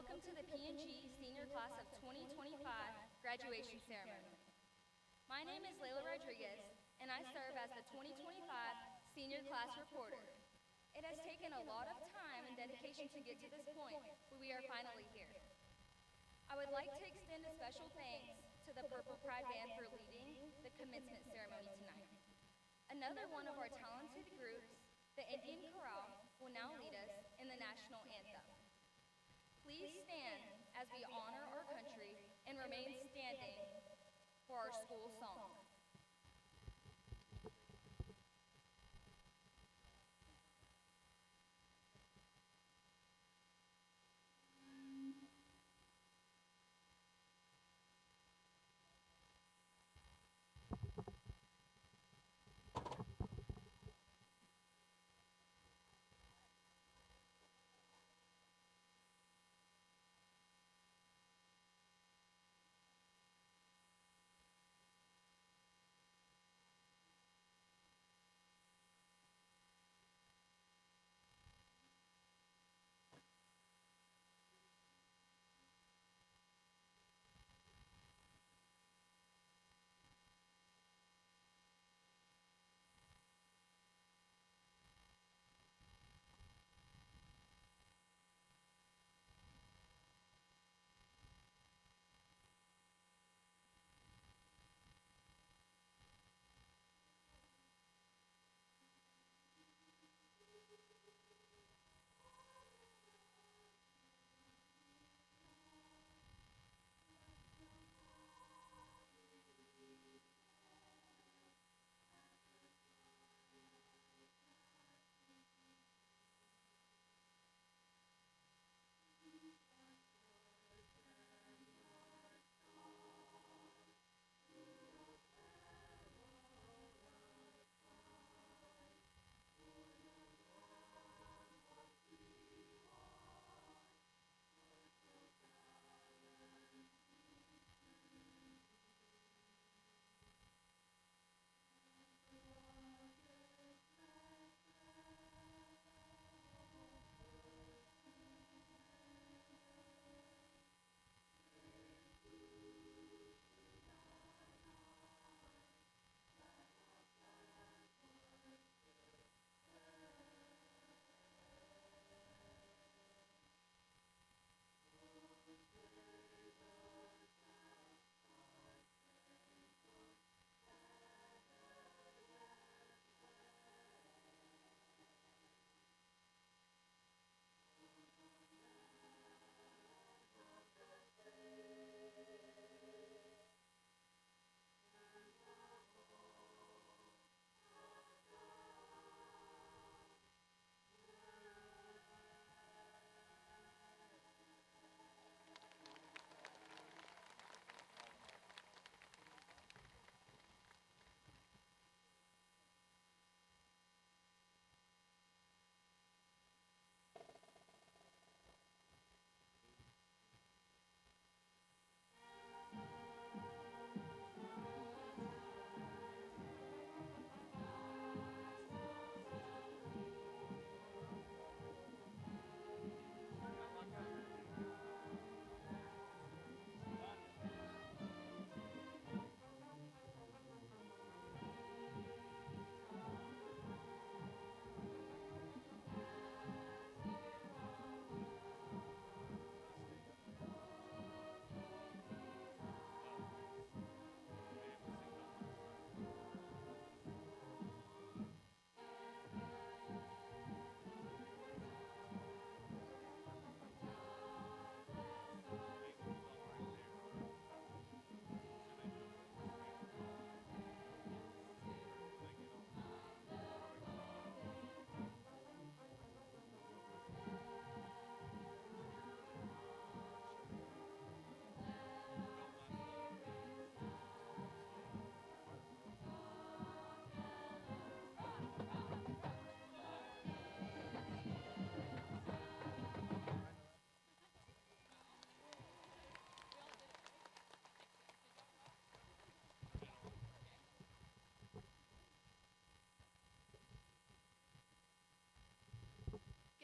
welcome to the Png Senior Class of 2025 graduation ceremony. My name is Layla Rodriguez, and I serve as the 2025 Senior Class Reporter. It has taken a lot of time and dedication to get to this point, but we are finally here. I would like to extend a special thanks to the Purple Pride Band for leading the commencement ceremony tonight. Another one of our talented groups, the Indian Chorale, will now lead us in the national anthem. Please stand as we honor our country and remain standing for our school song.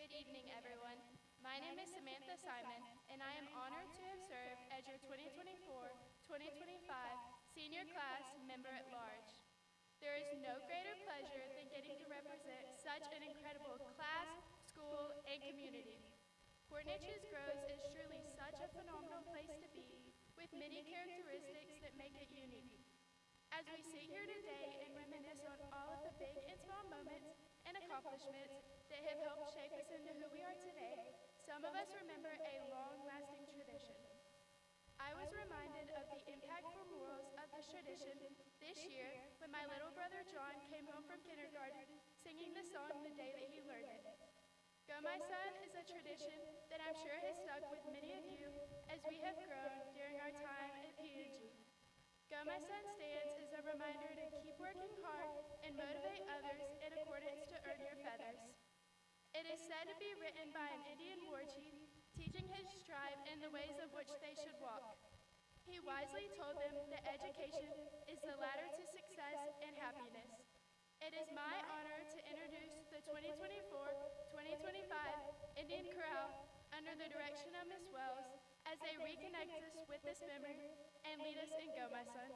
Good evening, everyone. My name is Samantha Simon, and I am honored to have served as your 2024-2025 Senior Class Member at Large. There is no greater pleasure than getting to represent such an incredible class, school, and community. Port Neches-Groves is truly such a phenomenal place to be, with many characteristics that make it unique. As we sit here today and reminisce on all of the big and small moments and accomplishments that have helped shape us into who we are today, some of us remember a long-lasting tradition. I was reminded of the impactful morals of this tradition this year when my little brother John came home from kindergarten singing the song the day that he learned it. Go My Son is a tradition that I'm sure has stuck with many of you as we have grown during our time at Png. Go My Son stands as a reminder to keep working hard and motivate others in accordance to earn your feathers. It is said to be written by an Indian war chief, teaching his tribe in the ways of which they should walk. He wisely told them that education is the ladder to success and happiness. It is my honor to introduce the 2024-2025 Indian Chorale under the direction of Ms. Wells as they reconnect us with this memory and lead us in Go My Son.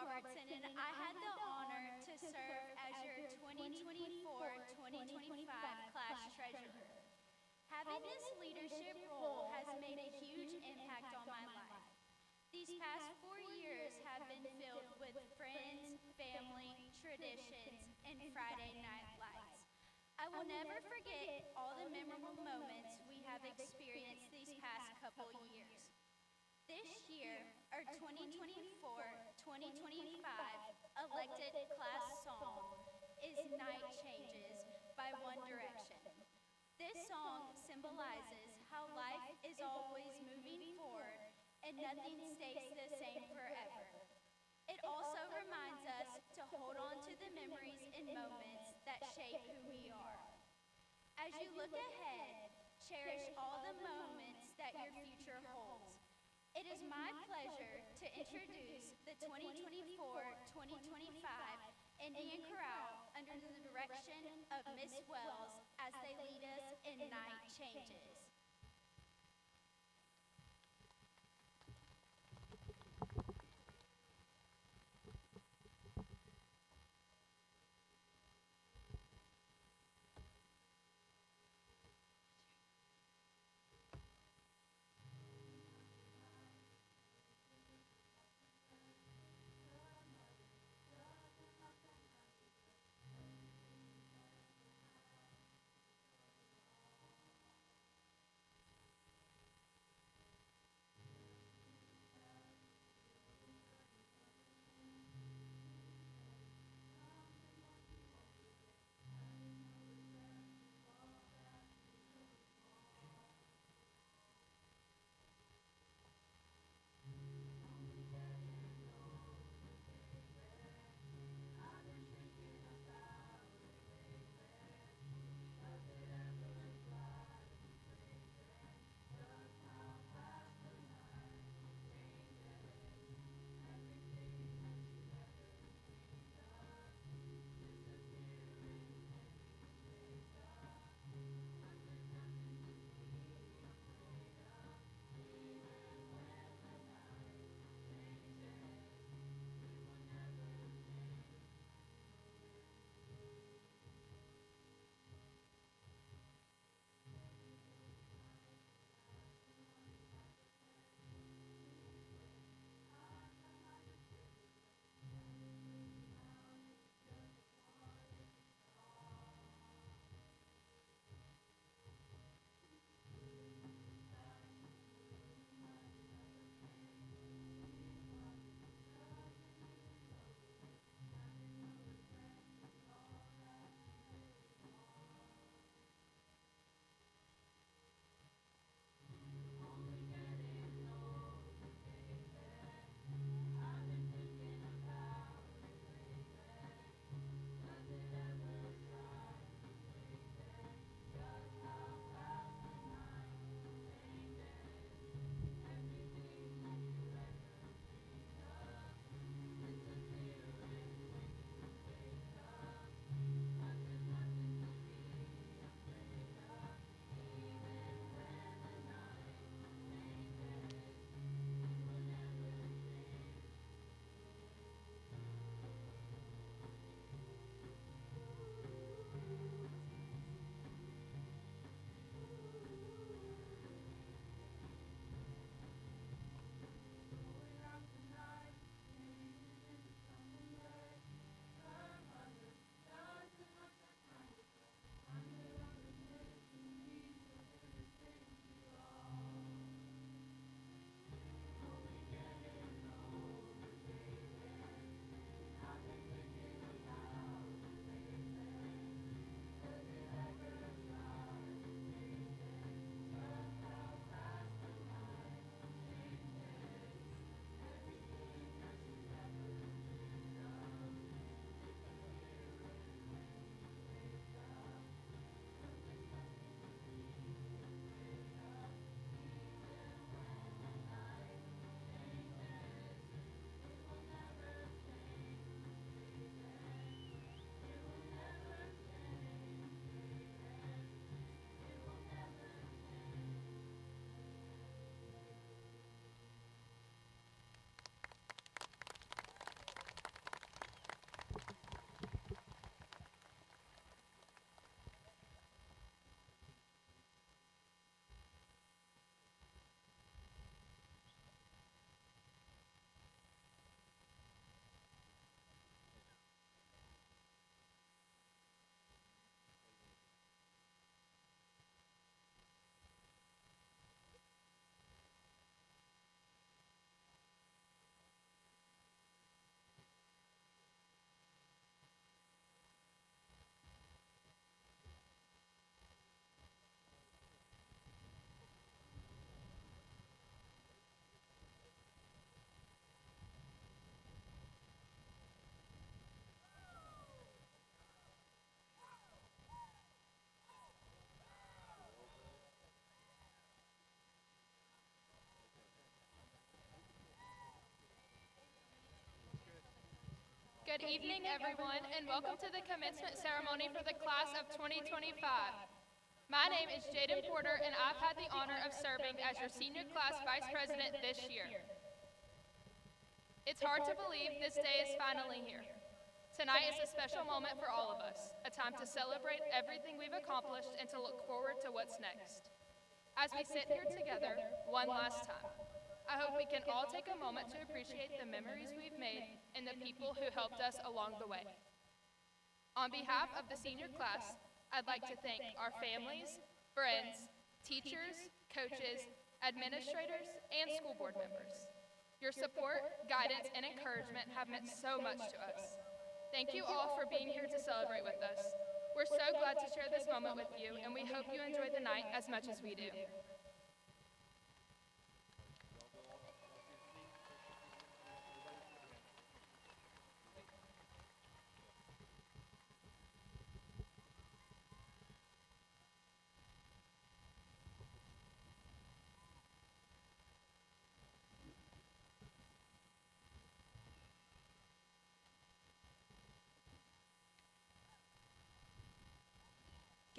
Robertson, and I had the honor to serve as your 2024-2025 class treasurer. Having this leadership role has made a huge impact on my life. These past 4 years have been filled with friends, family, traditions, and Friday night lights. I will never forget all the memorable moments we have experienced these past couple years. This year, our 2024-2025 elected class song is Night Changes by One Direction. This song symbolizes how life is always moving forward and nothing stays the same forever. It also reminds us to hold on to the memories and moments that shape who we are. As you look ahead, cherish all the moments that your future holds. It is my pleasure to introduce the 2024-2025 Indian Chorale under the direction of Ms. Wells as they lead us in Night Changes. Good evening, everyone, and welcome to the commencement ceremony for the class of 2025. My name is Jaden Porter, and I've had the honor of serving as your senior class vice president this year. It's hard to believe this day is finally here. Tonight is a special moment for all of us, a time to celebrate everything we've accomplished and to look forward to what's next. As we sit here together one last time, I hope we can all take a moment to appreciate the memories we've made and the people who helped us along the way. On behalf of the senior class, I'd like to thank our families, friends, teachers, coaches, administrators, and school board members. Your support, guidance, and encouragement have meant so much to us. Thank you all for being here to celebrate with us. We're so glad to share this moment with you, and we hope you enjoy the night as much as we do.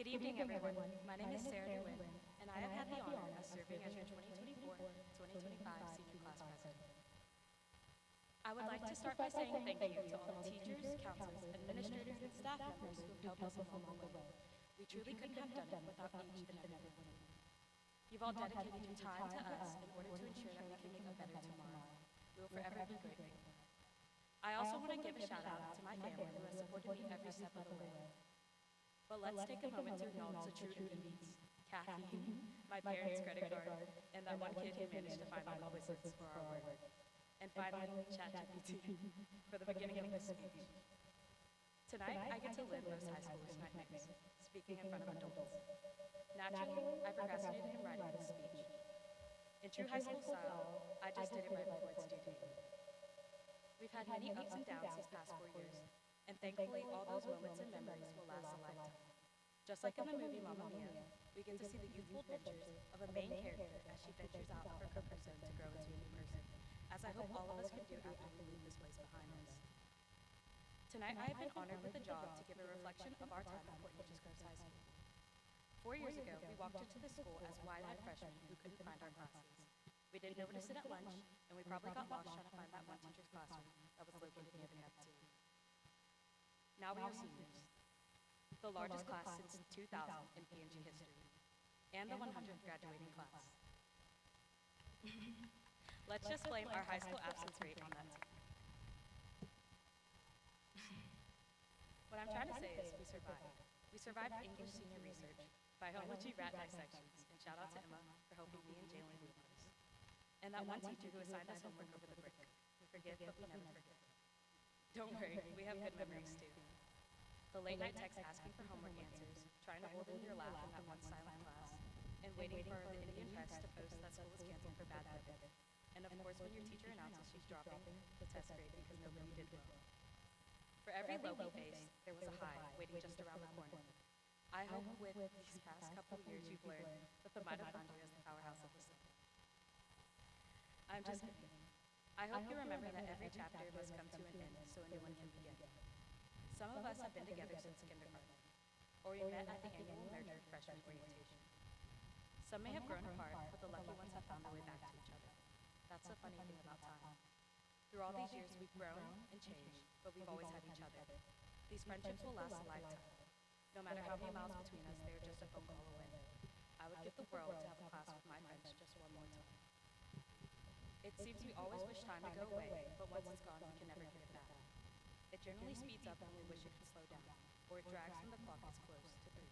Good evening, everyone. My name is Sarah DeWitt, and I have had the honor of serving as your 2024-2025 senior class president. I would like to start by saying thank you to all the teachers, counselors, administrators, and staff members who have helped us along the way. We truly couldn't have done it without each and every one of you. You've all dedicated your time to us in order to ensure that we can make a better tomorrow. We will forever be grateful. I also want to give a shout out to my family who has supported me every step of the way. But let's take a moment to acknowledge the true elite, Kathy, my parents' credit card, and that one kid who managed to find all the wizards for our work. And finally, ChatGPT for the beginning of this speech. Tonight, I get to live most high schoolers' nightmares, speaking in front of adults. Naturally, I procrastinated in writing this speech. In true high school style, I just did it right before it's due date. We've had many ups and downs these past 4 years, and thankfully, all those moments and memories will last a lifetime. Just like in the movie Mamma Mia, we get to see the youthful adventures of a main character as she ventures out of her comfort zone to grow into a new person, as I hope all of us can do after we leave this place behind us. Tonight, I have been honored with the job to give a reflection of our time at Port Neches-Groves High School. 4 years ago, we walked into the school as wide-eyed freshmen who couldn't find our classes. We didn't know where to sit at lunch, and we probably got lost trying to find that one teacher's classroom that was located near the cafeteria. Now we are seniors, the largest class since 2000 in Png history, and the 100th graduating class. Let's just blame our high school absence rate on that too. What I'm trying to say is we survived. We survived English senior research, biology rat dissections, and shout out to Emma for helping me and Jalen do those. And that one teacher who assigned us homework over the break. We forget, but we never forget. Don't worry, we have good memories too. The late night text asking for homework answers, trying to hold in your laugh in that one silent class, and waiting for the Indian Press to post that school was canceled for bad weather. And of course when your teacher announces she's dropping the test grade because nobody did well. For every low we faced, there was a high waiting just around the corner. I hope with these past couple years you've learned that the mitochondria is the powerhouse of the cell. I'm just kidding. I hope you remember that every chapter must come to an end so a new one can begin. Some of us have been together since kindergarten, or we met at the annual nurture freshman orientation. Some may have grown apart, but the lucky ones have found their way back to each other. That's the funny thing about time. Through all these years, we've grown and changed, but we've always had each other. These friendships will last a lifetime. No matter how many miles between us, they are just a phone call away. I would give the world to have a class with my friends just one more time. It seems we always wish time to go away, but once it's gone, we can never get it back. It generally speeds up when we wish it could slow down, or it drags when the clock is close to 3.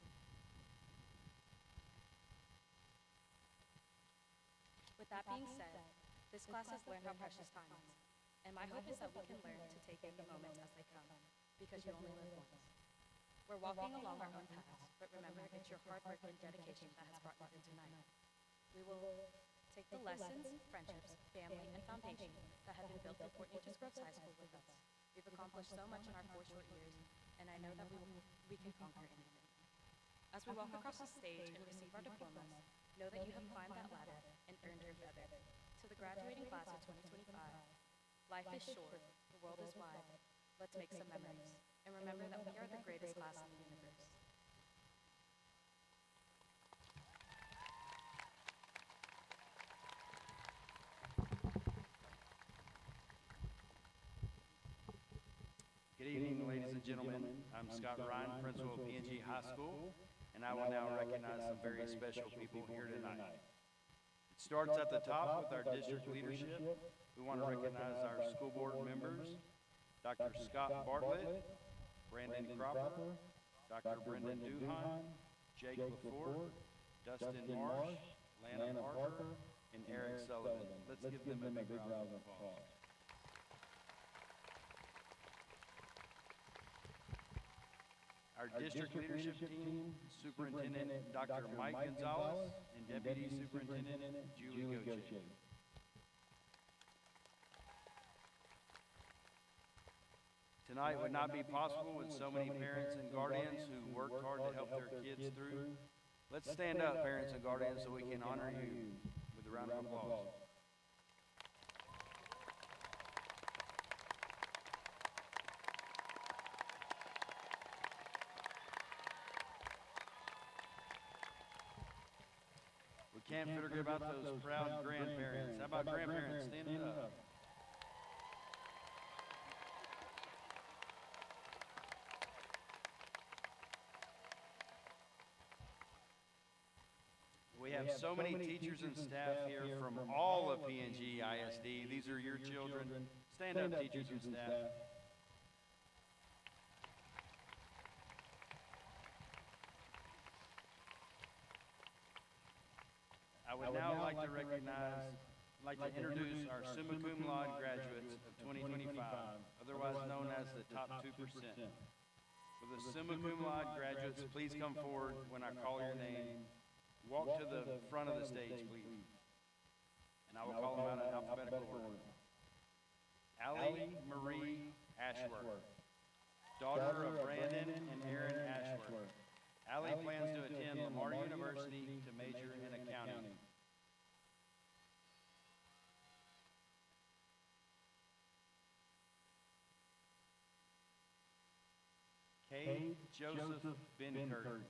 With that being said, this class has learned how precious time is, and my hope is that we can learn to take in the moments as they come, because you only live once. We're walking along our own paths, but remember, it's your hard work and dedication that has brought you here tonight. We will take the lessons, friendships, family, and foundation that have been built at Port Neches-Groves High School with us. We've accomplished so much in our 4 short years, and I know that we can conquer anything. As we walk across the stage and receive our diplomas, know that you have climbed that ladder and earned your feather. To the graduating class of 2025, life is short, the world is wide. Let's make some memories and remember that we are the greatest class in the universe. Good evening, ladies and gentlemen. I'm Scott Ryan, principal of Png High School, and I will now recognize some very special people here tonight. It starts at the top with our district leadership. We want to recognize our school board members, Dr. Scott Bartlett, Brandon Cropper, Dr. Brendan Duhan, Jake LaFour, Dustin Marsh, Lana Parker, and Eric Sullivan. Let's give them a big round of applause. Our district leadership team, Superintendent Dr. Mike Gonzalez and Deputy Superintendent Julie Gauthier. Tonight would not be possible with so many parents and guardians who worked hard to help their kids through. Let's stand up, parents and guardians, so we can honor you with a round of applause. We can't forget about those proud grandparents. How about grandparents standing up? We have so many teachers and staff here from all of Png ISD. These are your children. Stand up, teachers and staff. I would now like to introduce our summa cum laude graduates of 2025, otherwise known as the top 2%. Will the summa cum laude graduates please come forward when I call your name? Walk to the front of the stage, please. And I will call them out in alphabetical order. Allie Marie Ashworth, daughter of Brandon and Aaron Ashworth. Allie plans to attend Lamar University to major in accounting. Cade Joseph Benkert,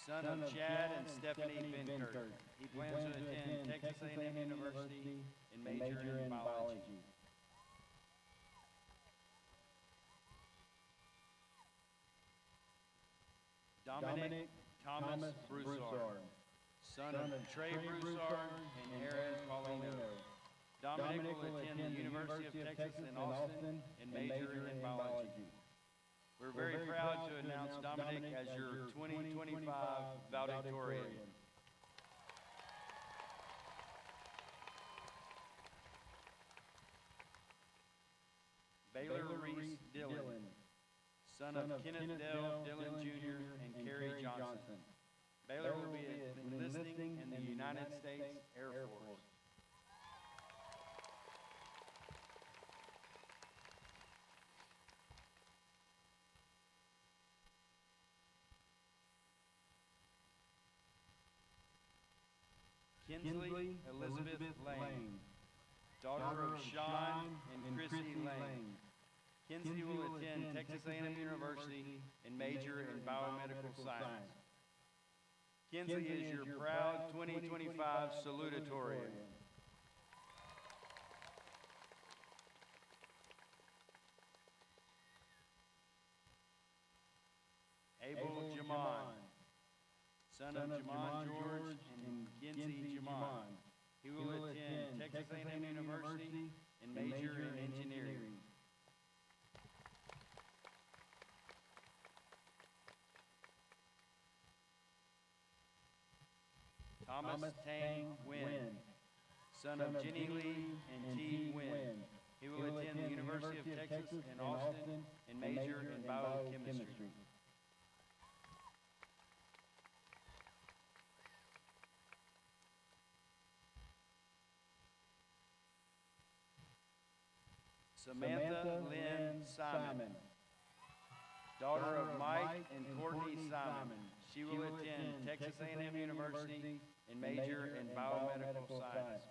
son of Chad and Stephanie Benkert. He plans to attend Texas A&M University and major in biology. Dominic Thomas Broussard, son of Trey Broussard and Aaron Paulino. Dominic will attend the University of Texas in Austin and major in biology. We're very proud to announce Dominic as your 2025 valedictorian. Baylor Reese Dillon, son of Kenneth Dell Dillon Jr. and Carrie Johnson. Baylor will be enlisting in the United States Air Force. Kinsley Elizabeth Lane, daughter of Sean and Chrissy Lane. Kinsley will attend Texas A&M University and major in biomedical science. Kinsley is your proud 2025 salutatorian. Abel Jamon, son of Jamon George and Ginzy Jamon. He will attend Texas A&M University and major in engineering. Thomas Tang Nguyen, son of Jenny Lee and T. Nguyen. He will attend the University of Texas in Austin and major in biochemistry. Samantha Lynn Simon, daughter of Mike and Courtney Simon. She will attend Texas A&M University and major in biomedical science.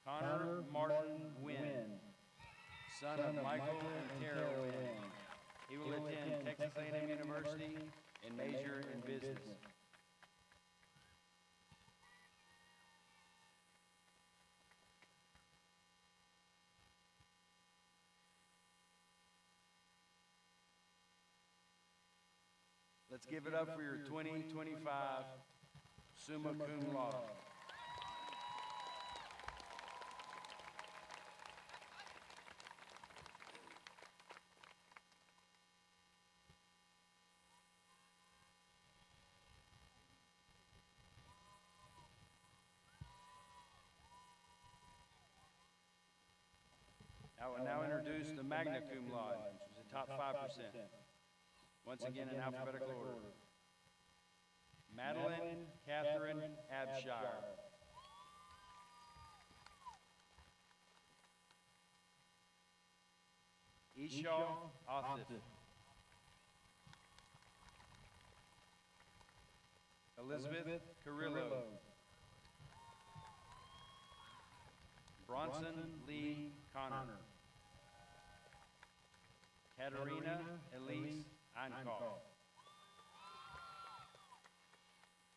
Connor Martin Wynn, son of Michael and Tara Wynn. He will attend Texas A&M University and major in business. Let's give it up for your 2025 summa cum laude. I will now introduce the magna cum laude, which is the top 5%. Once again, in alphabetical order. Madeline Catherine Abshire. Eshaw Atif. Elizabeth Carrillo. Bronson Lee Connor. Katerina Elise Einkopf.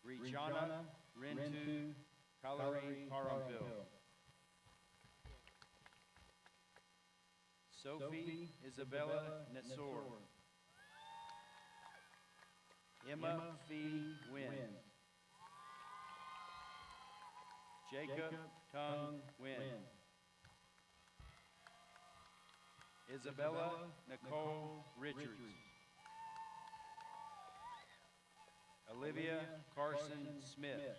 Rejana Rintu Kalari Paramville. Sophie Isabella Nassor. Emma Fee Wynn. Jacob Tung Wynn. Isabella Nicole Richards. Olivia Carson Smith.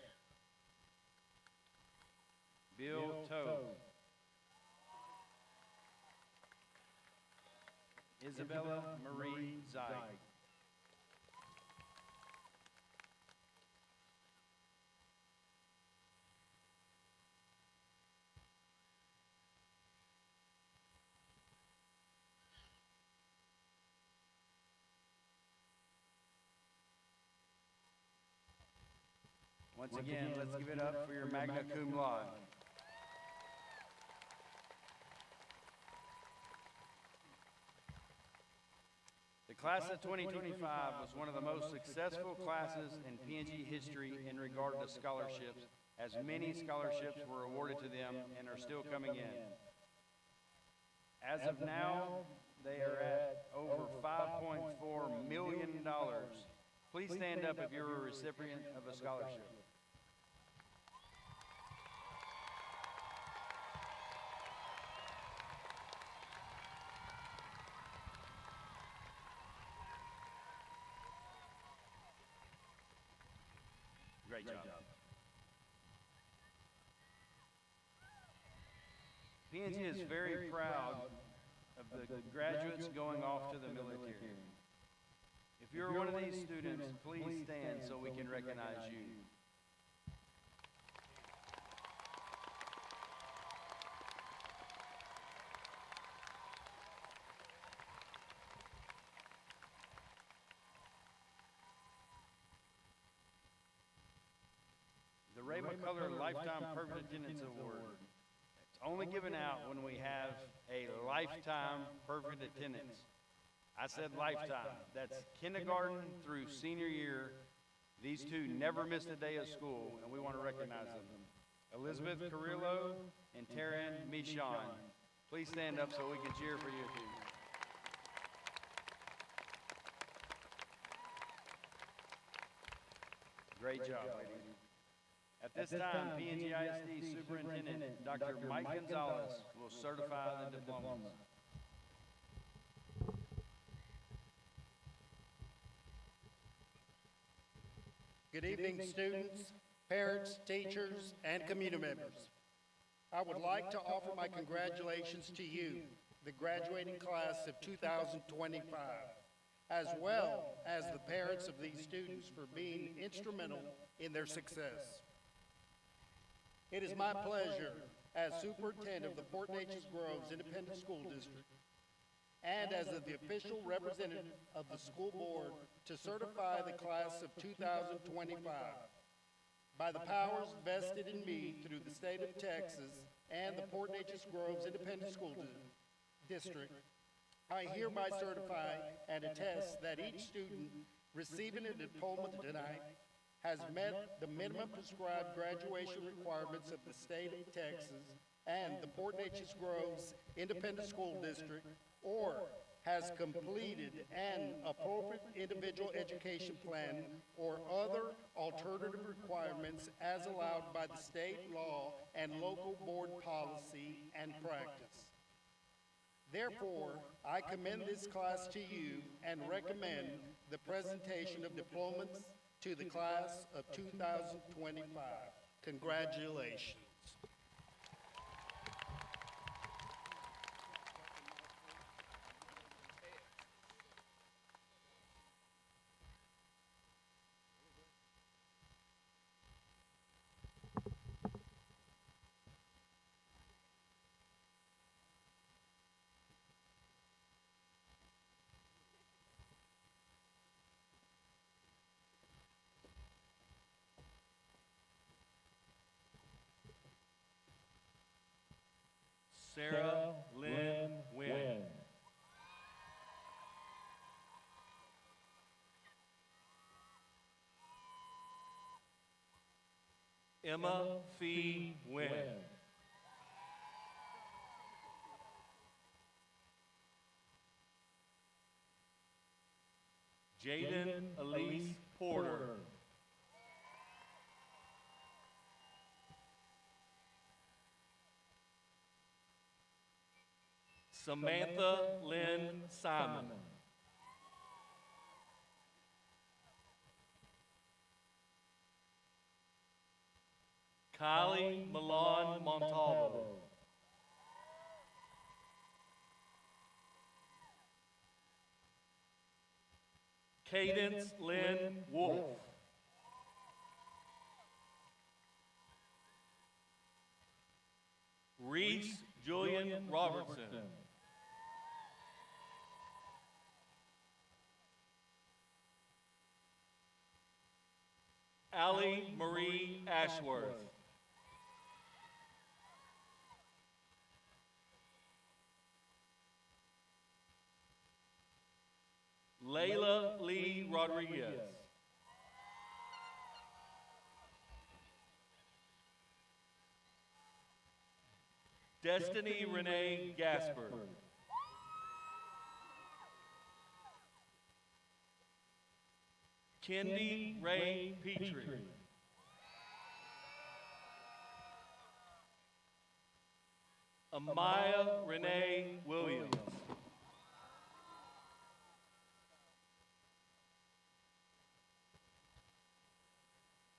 Bill Toe. Isabella Marie Zeig. Once again, let's give it up for your magna cum laude. The class of 2025 was one of the most successful classes in PNG history in regard to scholarships, as many scholarships were awarded to them and are still coming in. As of now, they are at over $5.4 million. Please stand up if you're a recipient of a scholarship. Great job. PNG is very proud of the graduates going off to the military. If you're one of these students, please stand so we can recognize you. The Ray McCullough Lifetime Perfect Attendance Award. It's only given out when we have a lifetime perfect attendance. I said lifetime. That's kindergarten through senior year. These two never missed a day of school, and we want to recognize them. Elizabeth Carrillo and Taryn Michon. Please stand up so we can cheer for you too. Great job, ladies. At this time, PNG ISD Superintendent Dr. Mike Gonzalez will certify the diplomas. Good evening, students, parents, teachers, and community members. I would like to offer my congratulations to you, the graduating class of 2025, as well as the parents of these students for being instrumental in their success. It is my pleasure as superintendent of the Port Neches-Groves Independent School District and as the official representative of the school board to certify the class of 2025 by the powers vested in me through the state of Texas and the Port Neches-Groves Independent School District, I hereby certify and attest that each student receiving a diploma tonight has met the minimum prescribed graduation requirements of the state of Texas and the Port Neches-Groves Independent School District, or has completed an appropriate individual education plan or other alternative requirements as allowed by the state law and local board policy and practice. Therefore, I commend this class to you and recommend the presentation of diplomas to the class of 2025. Congratulations. Sarah Lynn Wynn. Emma Fee Wynn. Jaden Elise Porter. Samantha Lynn Simon. Kylie Milan Montalvo. Cadence Lynn Wolf. Reese Julian Robertson. Allie Marie Ashworth. Layla Lee Rodriguez. Destiny Renee Gasper. Kendi Ray Petrie. Amaya Renee Williams.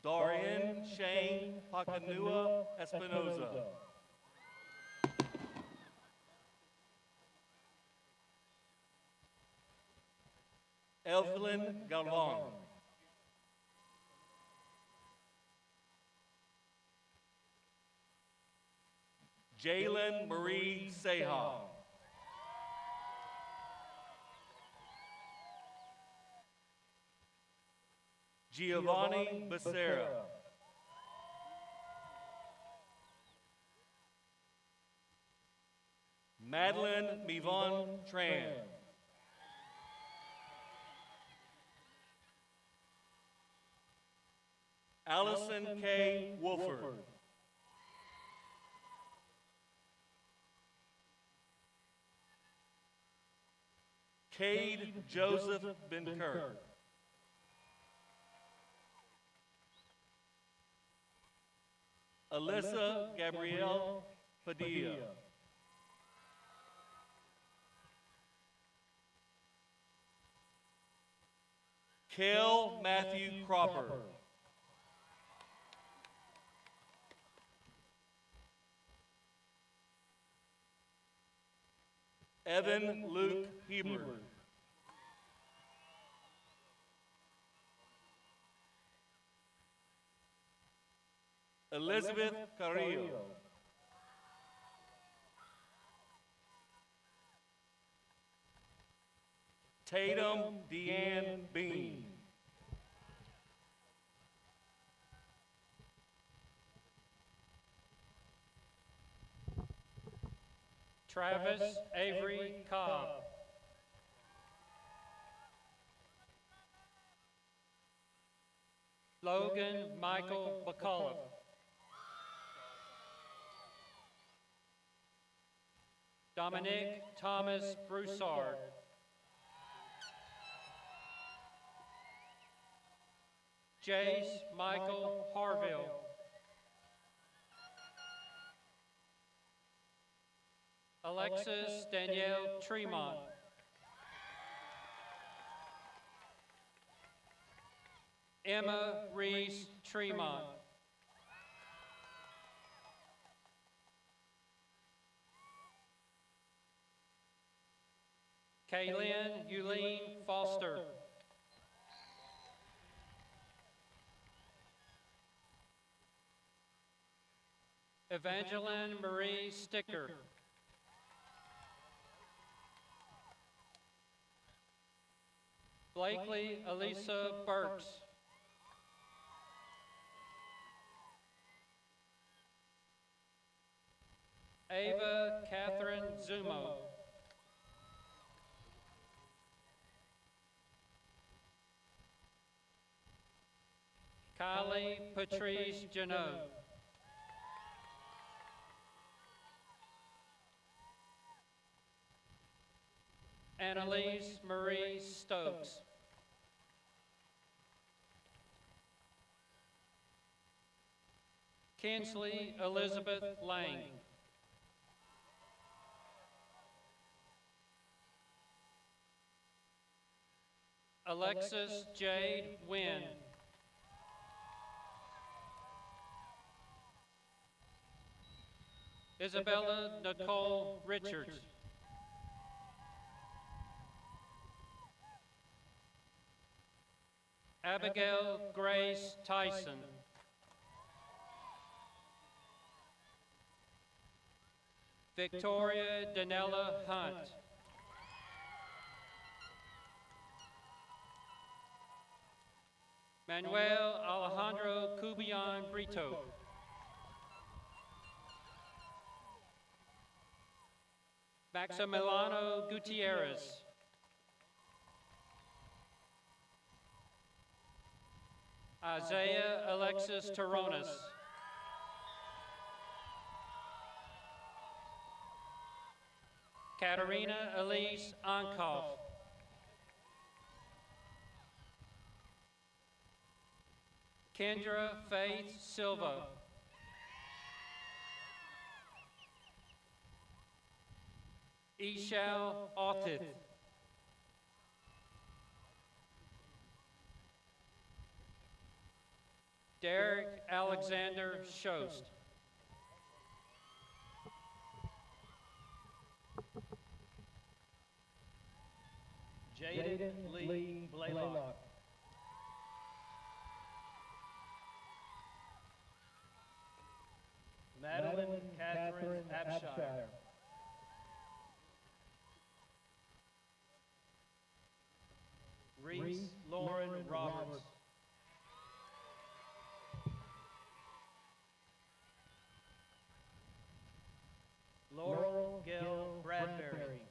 Darian Shane Pakanua Espinoza. Evelyn Galvan. Jalen Marie Seha. Giovanni Becerra. Madeline Mivon Tran. Allison K. Wolford. Cade Joseph Benkirk. Alyssa Gabrielle Padilla. Cale Matthew Cropper. Evan Luke Hebert. Elizabeth Carrillo. Tatum Deanne Bean. Travis Avery Cobb. Logan Michael McCullough. Dominic Thomas Broussard. Jace Michael Harville. Alexis Danielle Tremont. Emma Reese Tremont. Kaylin Euleen Foster. Evangeline Marie Sticker. Blakely Elisa Burks. Ava Catherine Zumo. Kylie Patrice Janot. Annalise Marie Stokes. Kinsley Elizabeth Lang. Alexis Jade Wynn. Isabella Nicole Richards. Abigail Grace Tyson. Victoria Danella Hunt. Manuel Alejandro Cubian Brito. Maximiliano Gutierrez. Isaiah Alexis Toronis. Katerina Elise Onkoff. Kendra Faith Silva. Ishal Autith. Derek Alexander Shost. Jaden Lee Blaylock. Madeline Catherine Abshire. Reese Lauren Roberts. Laurel Gill Bradbury.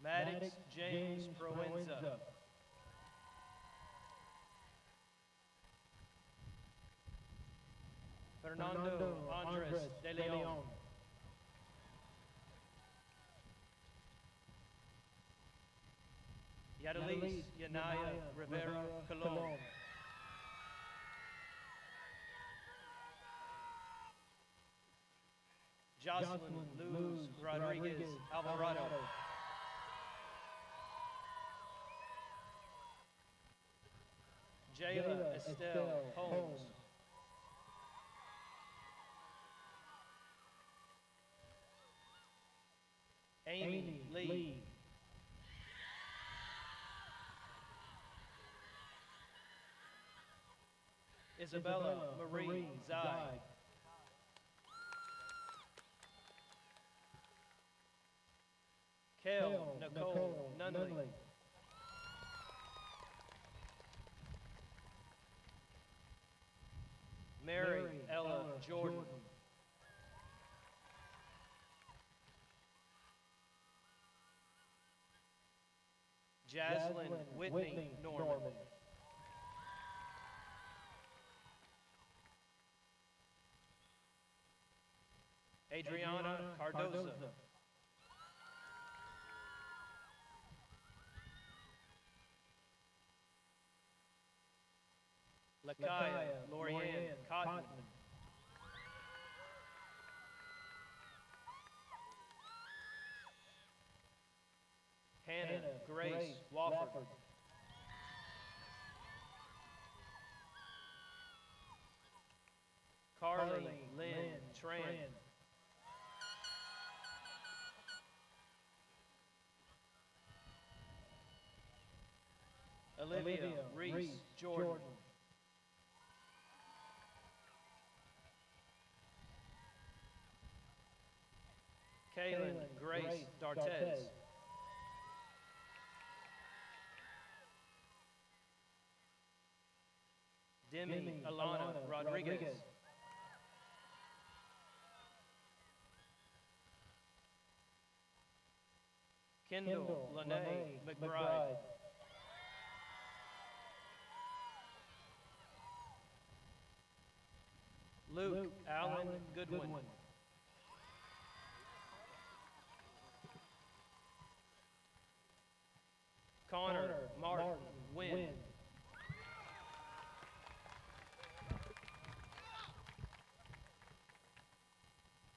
Maddox James Proenza. Fernando Andres de Leon. Yadalis Yanaya Rivera Colon. Jocelyn Luz Rodriguez Alvarado. Jayla Estelle Holmes. Amy Lee. Isabella Marie Zai. Kel Nicole Nunley. Mary Jordan. Jaslyn Whitney Norman. Adriana Cardoza. Lakaya Lorianne Cotton. Hannah Grace Wofford. Carly Lynn Tran. Olivia Reese Jordan. Kaylin Grace Dartez. Demi Alana Rodriguez. Kendall Lene McBride. Luke Allen Goodwin. Connor Martin Wynn.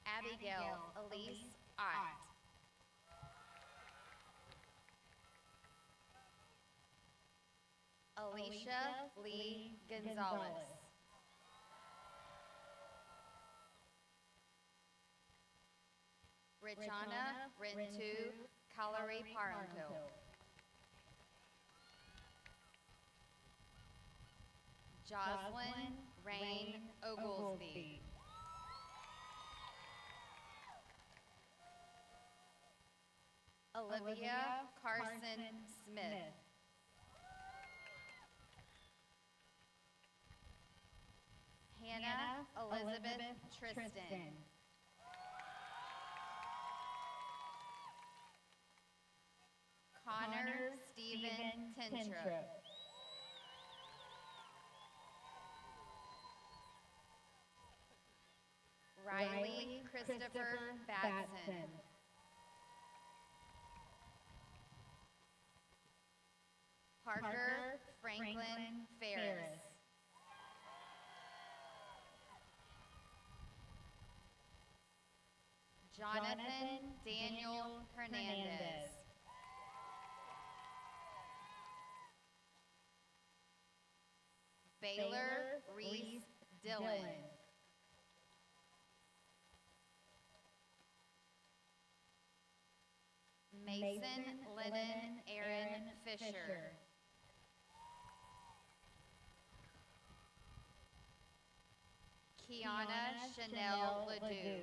Abigail Elise Ott. Alicia Lee Gonzalez. Richana Rentu Kalari Paranto. Jocelyn Rain Oglesby. Olivia Carson Smith. Hannah Elizabeth Tristan. Connor Stephen Tentrop. Riley Christopher Batson. Parker Franklin Ferris. Jonathan Daniel Hernandez. Baylor Reese Dillon. Mason Lennon Aaron Fisher. Kiana Chanel Ledoux.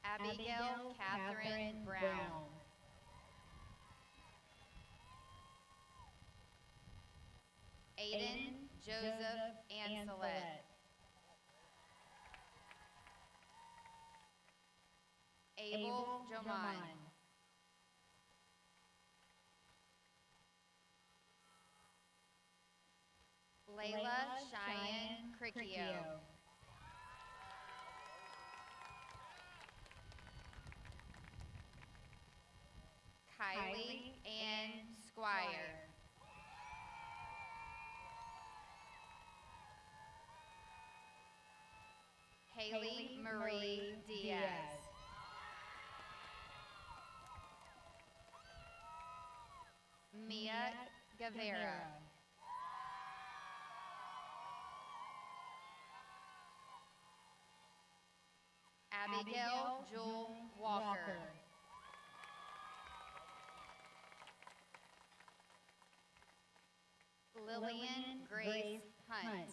Abigail Catherine Brown. Aiden Joseph Ancelet. Abel Joman. Layla Cheyenne Cricchio. Kylie Ann Squire. Haley Marie Diaz. Mia Guevara. Abigail Jewel Walker. Lillian Grace Hunt.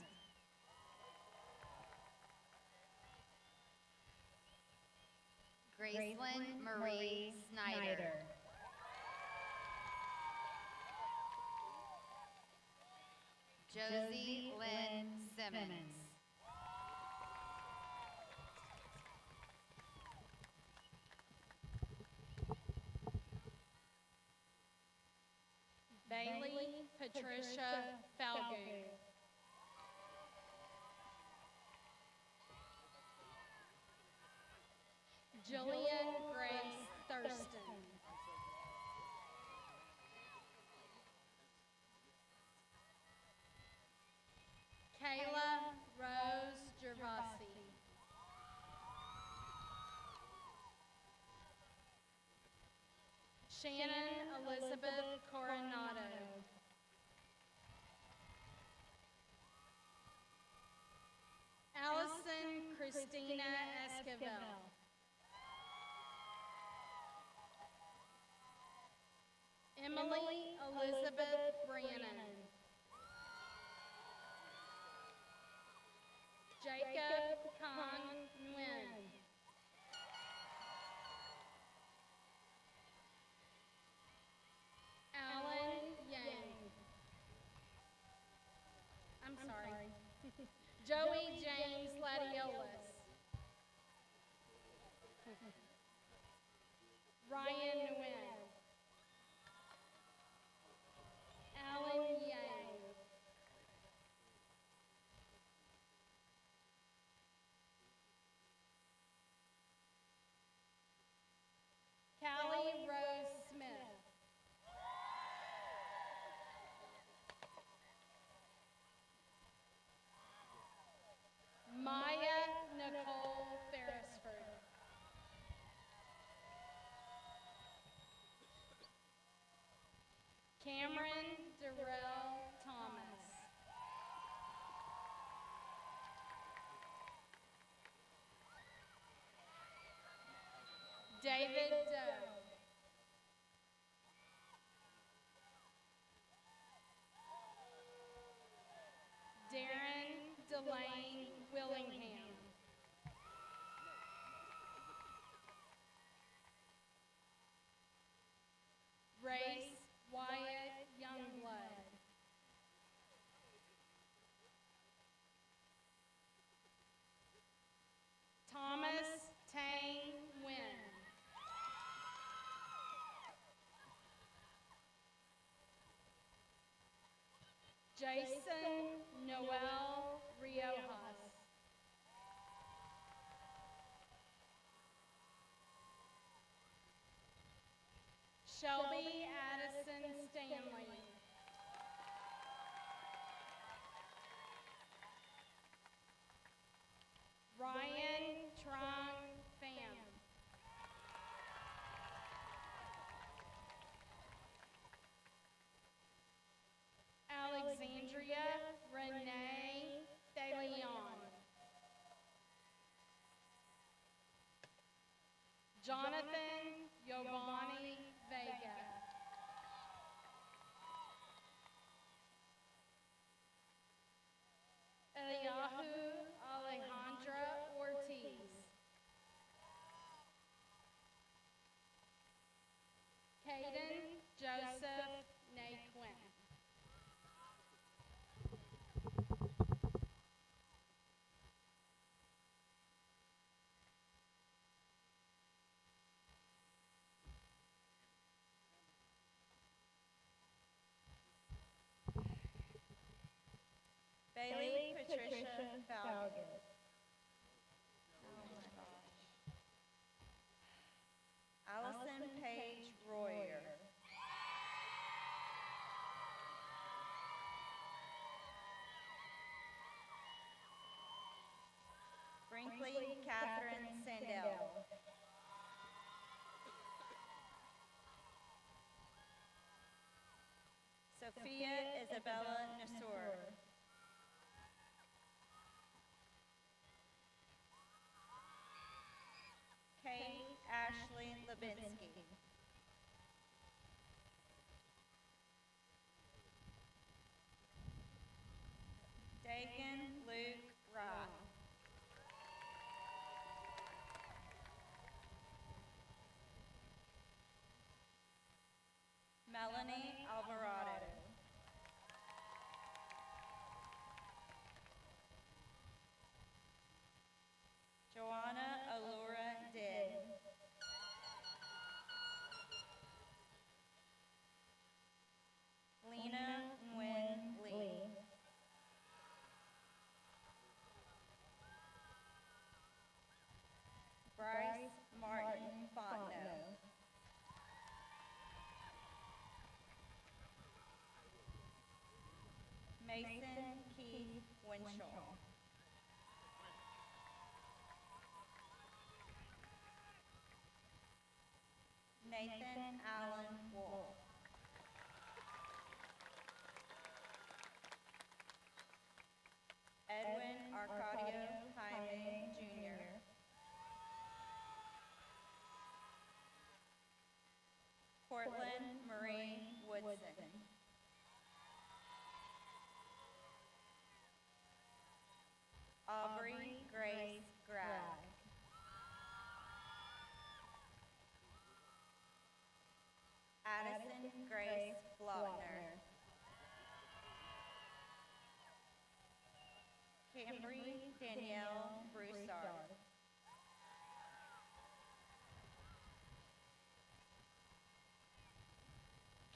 Gracelyn Marie Snyder. Josie Lynn Simmons. Bailey Patricia Falgoon. Jillian Grace Thurston. Kayla Rose Gervasi. Shannon Elizabeth Coronado. Allison Christina Esquivel. Emily Elizabeth Brannon. Jacob Kang Nguyen. Alan Yang. I'm sorry. Joey James Ladiolis. Ryan Nguyen. Alan Yang. Callie Rose Smith. Maya Nicole Ferrisford. Cameron Darrell Thomas. David Doe. Darren Delane Willingham. Race Wyatt Youngblood. Thomas Tang Nguyen. Jason Noel Riojas. Shelby Addison Stanley. Ryan Trong Pham. Alexandria Renee DeLeon. Jonathan Giovanni Vega. Eliyahu Alejandra Ortiz. Caden Joseph Naquin. Bailey Patricia Falgoon. Oh my gosh. Allison Paige Royer. Brinkley Catherine Sandell. Sophia Isabella Nasur. Kate Ashley Lebinsky. Dagan Luke Rye. Melanie Alvarado. Camry Danielle Broussard.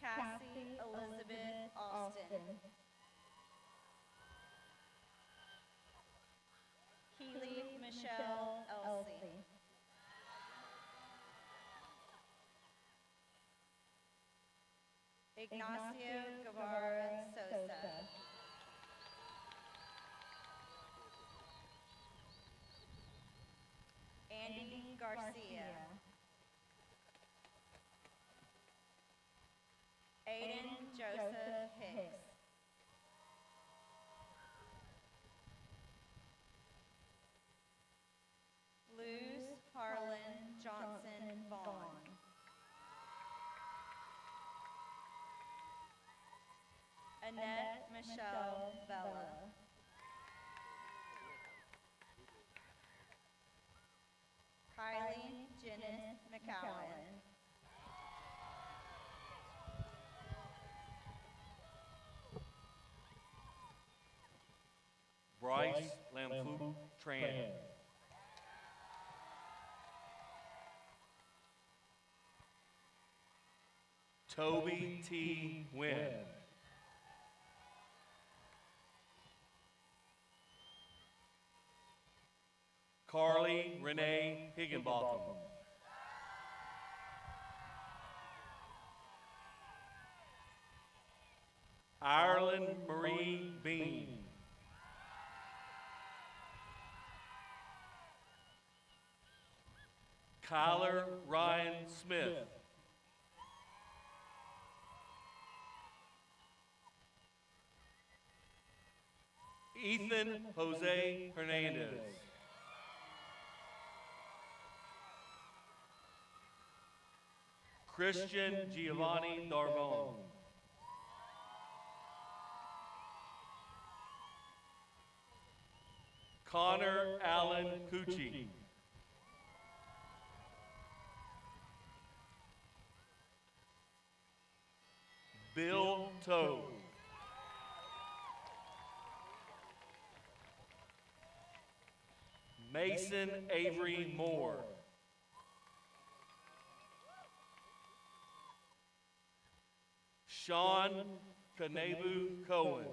Cassie Elizabeth Austin. Keely Michelle Elsie. Ignacio Guevara Sosa. Andy Garcia. Aiden Joseph Hicks. Luz Harlan Johnson Vaughn. Annette Michelle Bella. Kylie Jenneth McCowan. Bryce Lamfouk Tran. Toby T. Wynn. Carly Renee Higginbotham. Ireland Marie Bean. Kyler Ryan Smith. Ethan Jose Hernandez. Christian Giovanni Darbone. Connor Allen Cucci. Bill Toe. Mason Avery Moore. Sean Kanebu Cohen.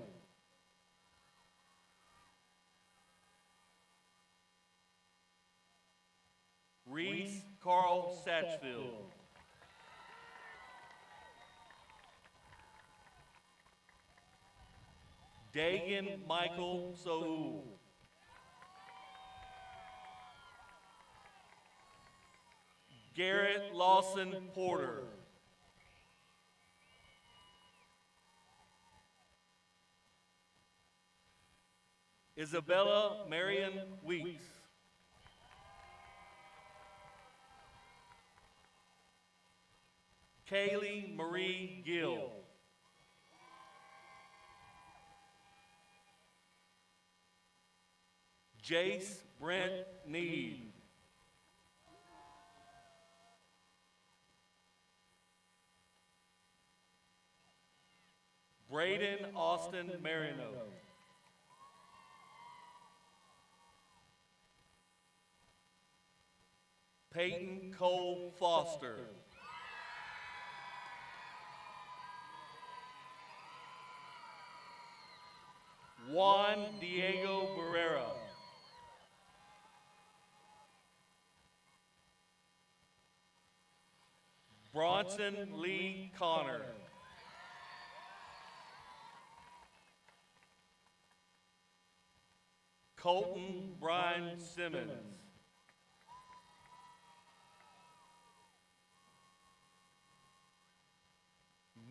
Reese Carl Satchfield. Dagan Michael Saul. Garrett Lawson Porter. Isabella Marion Weeks. Kaylee Marie Gill. Jace Brent Need. Braden Austin Marino. Peyton Cole Foster. Juan Diego Barrera. Bronson Lee Connor. Colton Brian Simmons.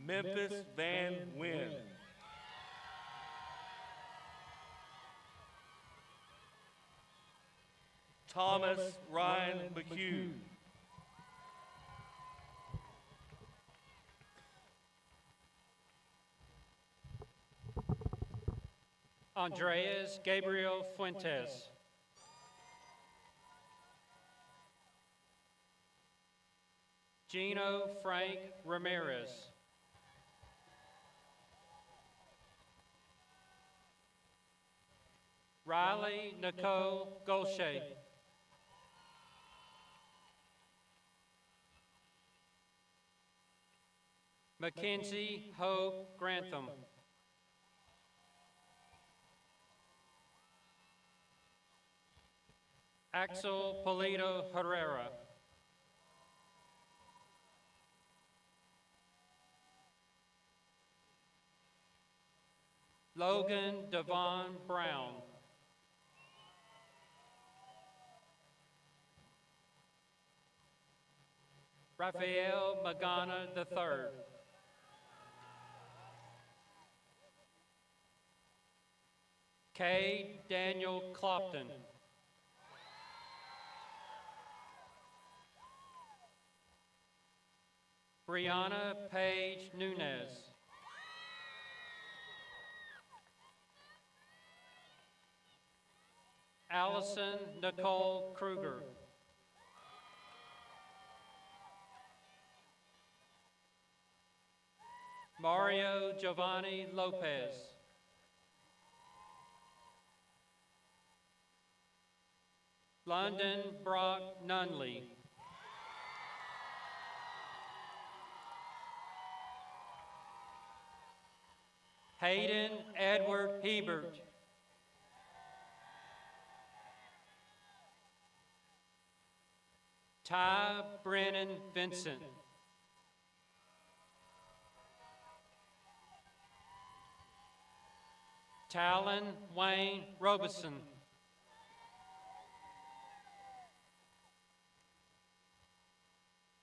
Memphis Van Wynn. Thomas Ryan McHugh. Andreas Gabriel Fuentes. Gino Frank Ramirez. Riley Nicole Golshay. Mackenzie Hope Grantham. Axel Polito Herrera. Logan Devon Brown. Raphael Magana III. Kay Daniel Clopton. Brianna Paige Nunez. Allison Nicole Kruger. Mario Giovanni Lopez. London Brock Nunley. Hayden Edward Hebert. Ty Brennan Vincent. Talon Wayne Robeson.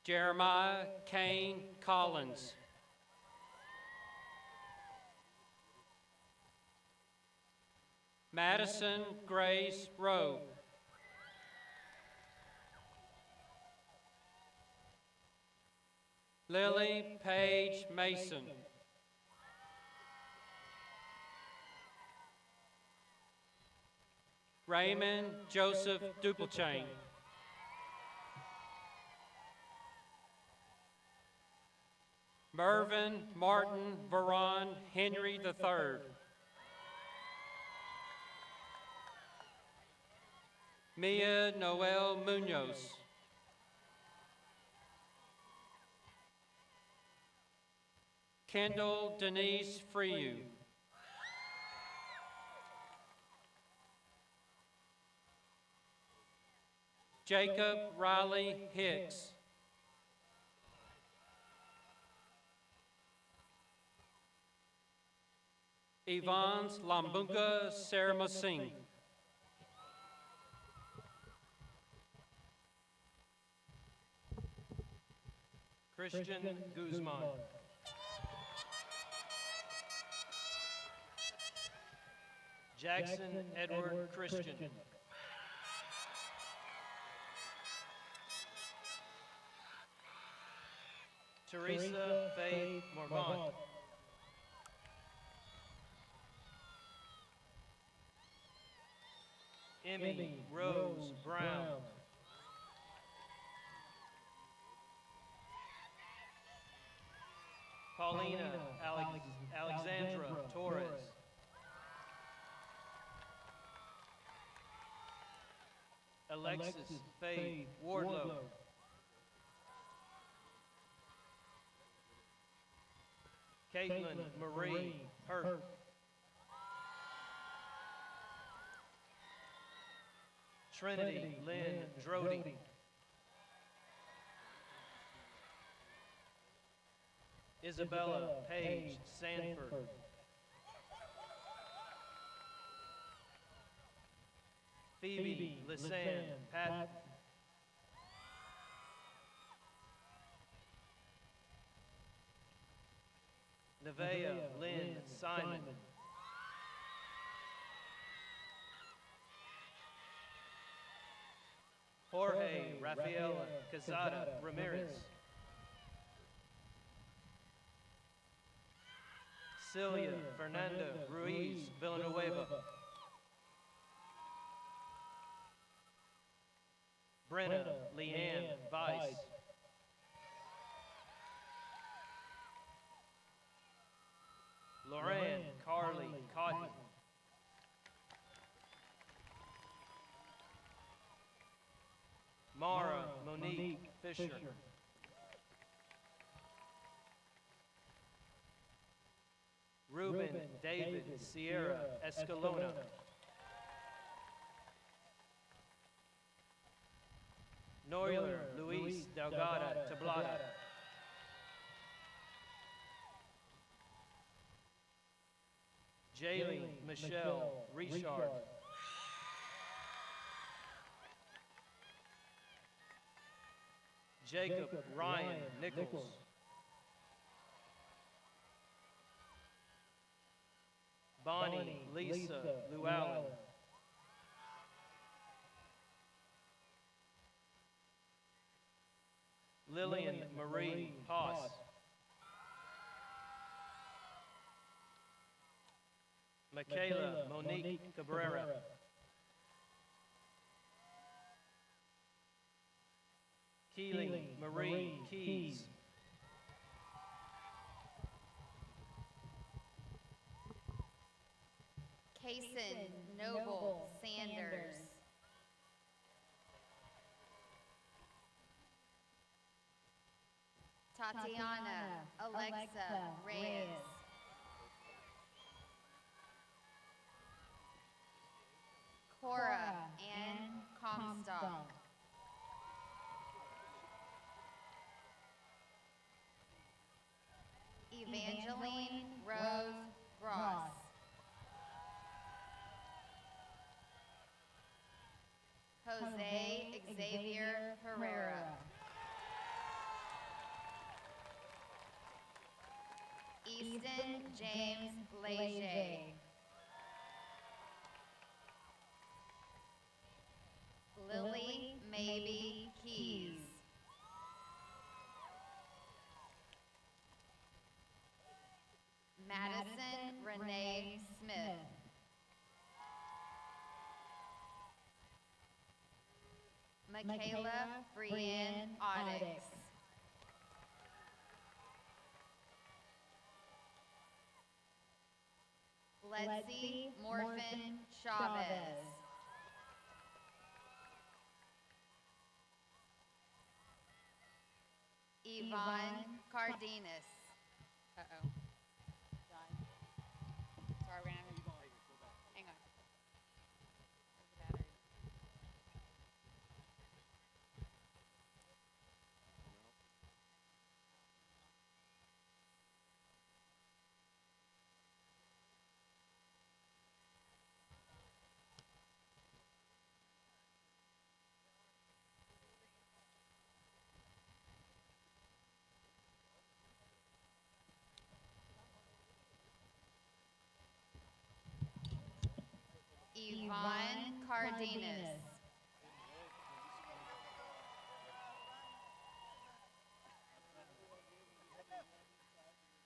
Jeremiah Kane Collins. Madison Grace Rowe. Lily Paige Mason. Raymond Joseph Duplechain. Mervyn Martin Veron Henry III. Mia Noel Munoz. Kendall Denise Freyu. Jacob Riley Hicks. Evans Lambunga Saramasing. Christian Guzman. Jackson Edward Christian. Teresa Faith Morvant. Emmy Rose Brown. Paulina Alexandra Torres. Alexis Faith Wardlow. Caitlin Marie Hurt. Trinity Lynn Drody. Isabella Paige Sanford. Phoebe Lisanne Patton. Nevaeh Lynn Simon. Jorge Rafaela Quezada Ramirez. Celia Fernanda Ruiz Villanueva. Brenna Leanne Weiss. Lorraine Carly Cotton. Mara Monique Fisher. Ruben David Sierra Escalona. Noyler Luis Delgada Tablada. Jaylee Michelle Richard. Jacob Ryan Nichols. Bonnie Lisa Llewellyn. Lillian Marie Haas. Michaela Monique Cabrera. Keeling Marie Keys. Kason Noble Sanders. Tatiana Alexa Reyes. Cora Ann Comstock. Evangeline Rose Ross. Jose Xavier Herrera. Easton James Leger. Lily Maybe Keys. Madison Renee Smith. Michaela Brienne Audix. Letzi Morphin Chavez. Yvonne Cardenas. Uh-oh. Done. Sorry, we're gonna have to hang on. Where's the battery? Yvonne Cardenas.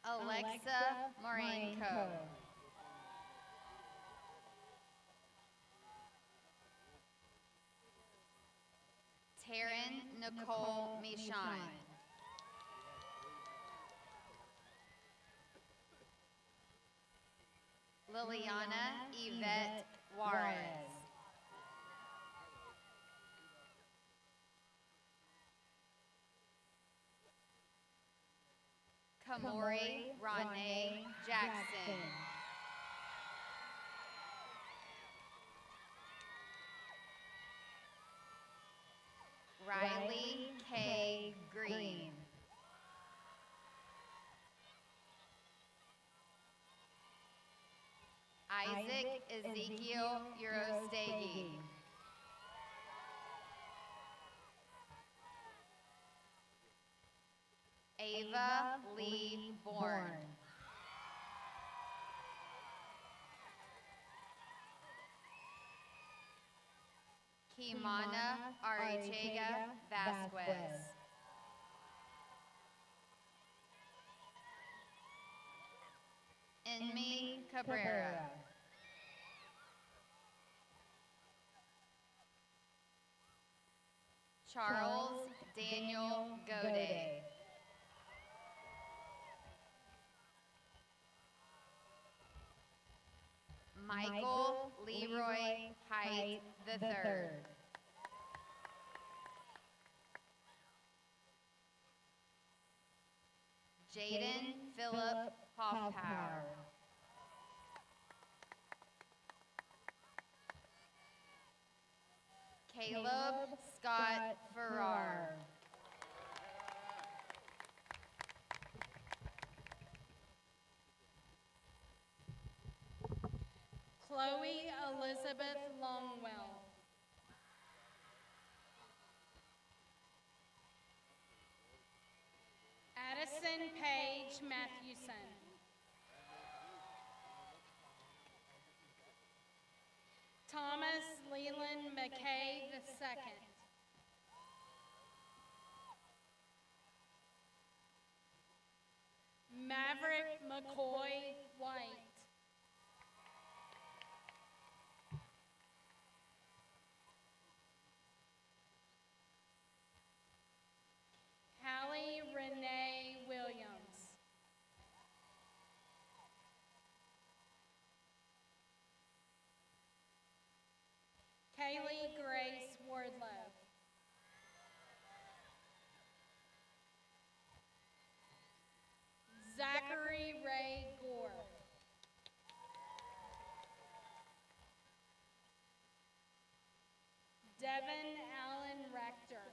Alexa Marenko. Taryn Nicole Michon. Liliana Yvette Juarez. Kamori Ronee Jackson. Riley K. Green. Isaac Ezekiel Urostegi. Ava Lee Bourne. Kimana Arichega Vasquez. Enmi Cabrera. Charles Daniel Gode. Michael Leroy Height III. Philip Hoffpower. Caleb Scott Farrar. Chloe Elizabeth Longwell. Addison Paige Matthewson. Thomas Leland McKay II. Maverick McCoy White. Hallie Renee Williams. Kaylee Grace Wardlow. Zachary Ray Gore. Devin Allen Rector.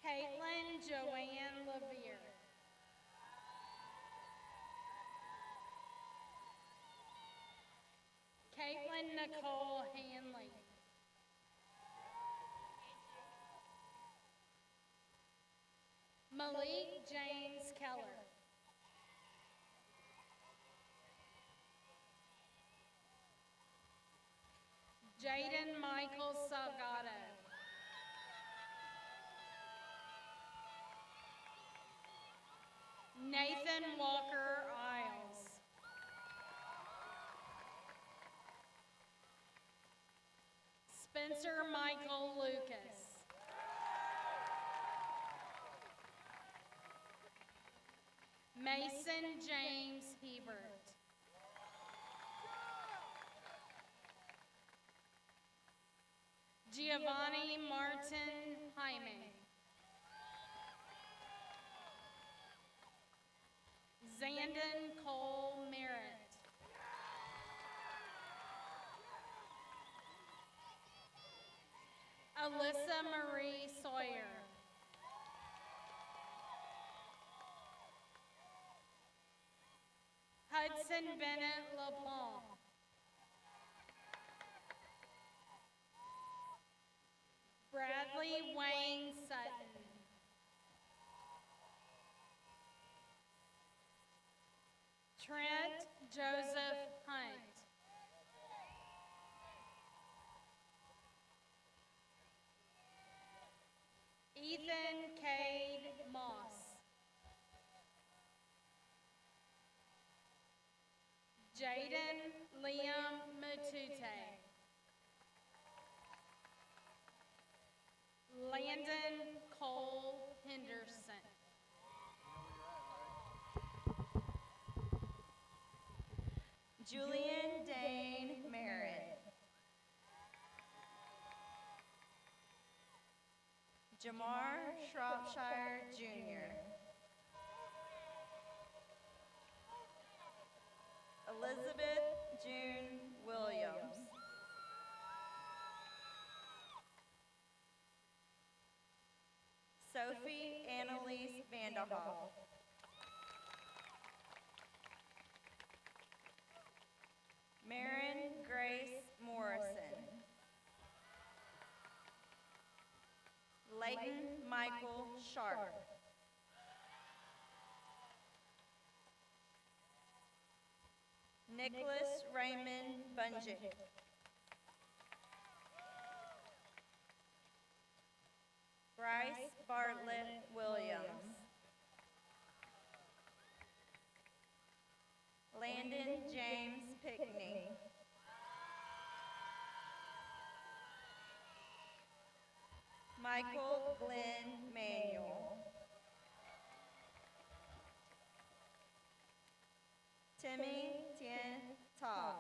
Caitlin Joanne Levere. Caitlin Nicole Hanley. Malik James Keller. Jaden Michael Salgado. Nathan Walker Isles. Spencer Michael Lucas. Mason James Hebert. Giovanni Martin Jaime. Zandon Cole Merritt. Alyssa Marie Sawyer. Hudson Bennett LeBlanc. Bradley Wayne Sutton. Trent Joseph Hunt. Ethan Cade Moss. Jaden Liam Matute. Landon Cole Henderson. Julian Dane Merritt. Jamar Shropshire Jr. Elizabeth June Williams. Sophie Annalise Vanderhoff. Marin Grace Morrison. Leighton Michael Sharp. Nicholas Raymond Bunjick. Bryce Bartlett Williams. Landon James Pickney. Michael Glenn Manuel. Timmy Tien Ta.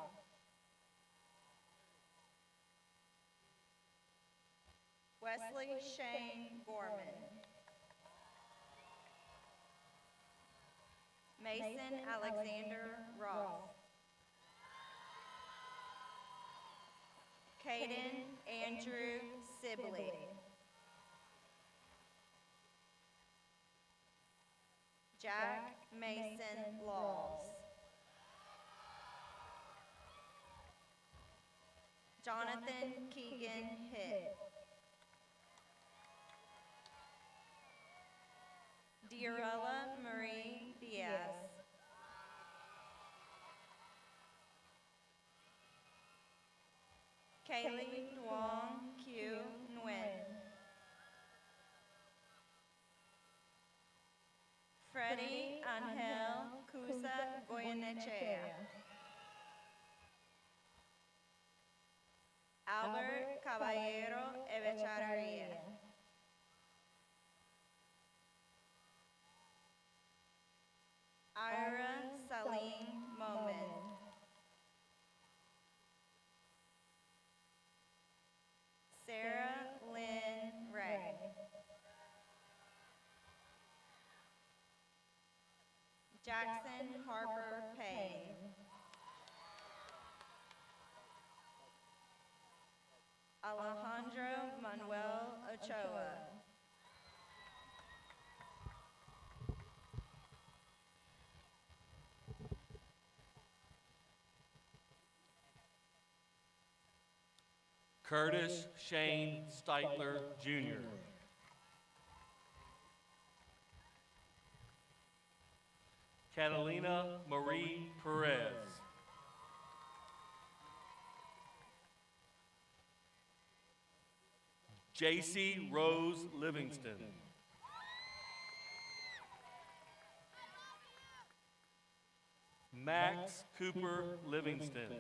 Wesley Shane Gorman. Mason Alexander Ross. Caden Andrew Sibley. Jack Mason Laws. Jonathan Keegan Hitt. Diarella Marie Diaz. Kaylee Duong Q Nguyen. Freddie Angel Cusa Goyenechea. Albert Caballero Echevarria. Ira Salim Momin. Sarah Lynn Ray. Jackson Harper Payne. Alejandro Manuel Ochoa. Curtis Shane Steitler, Jr. Catalina Marie Perez. JC Rose Livingston. Max Cooper Livingston.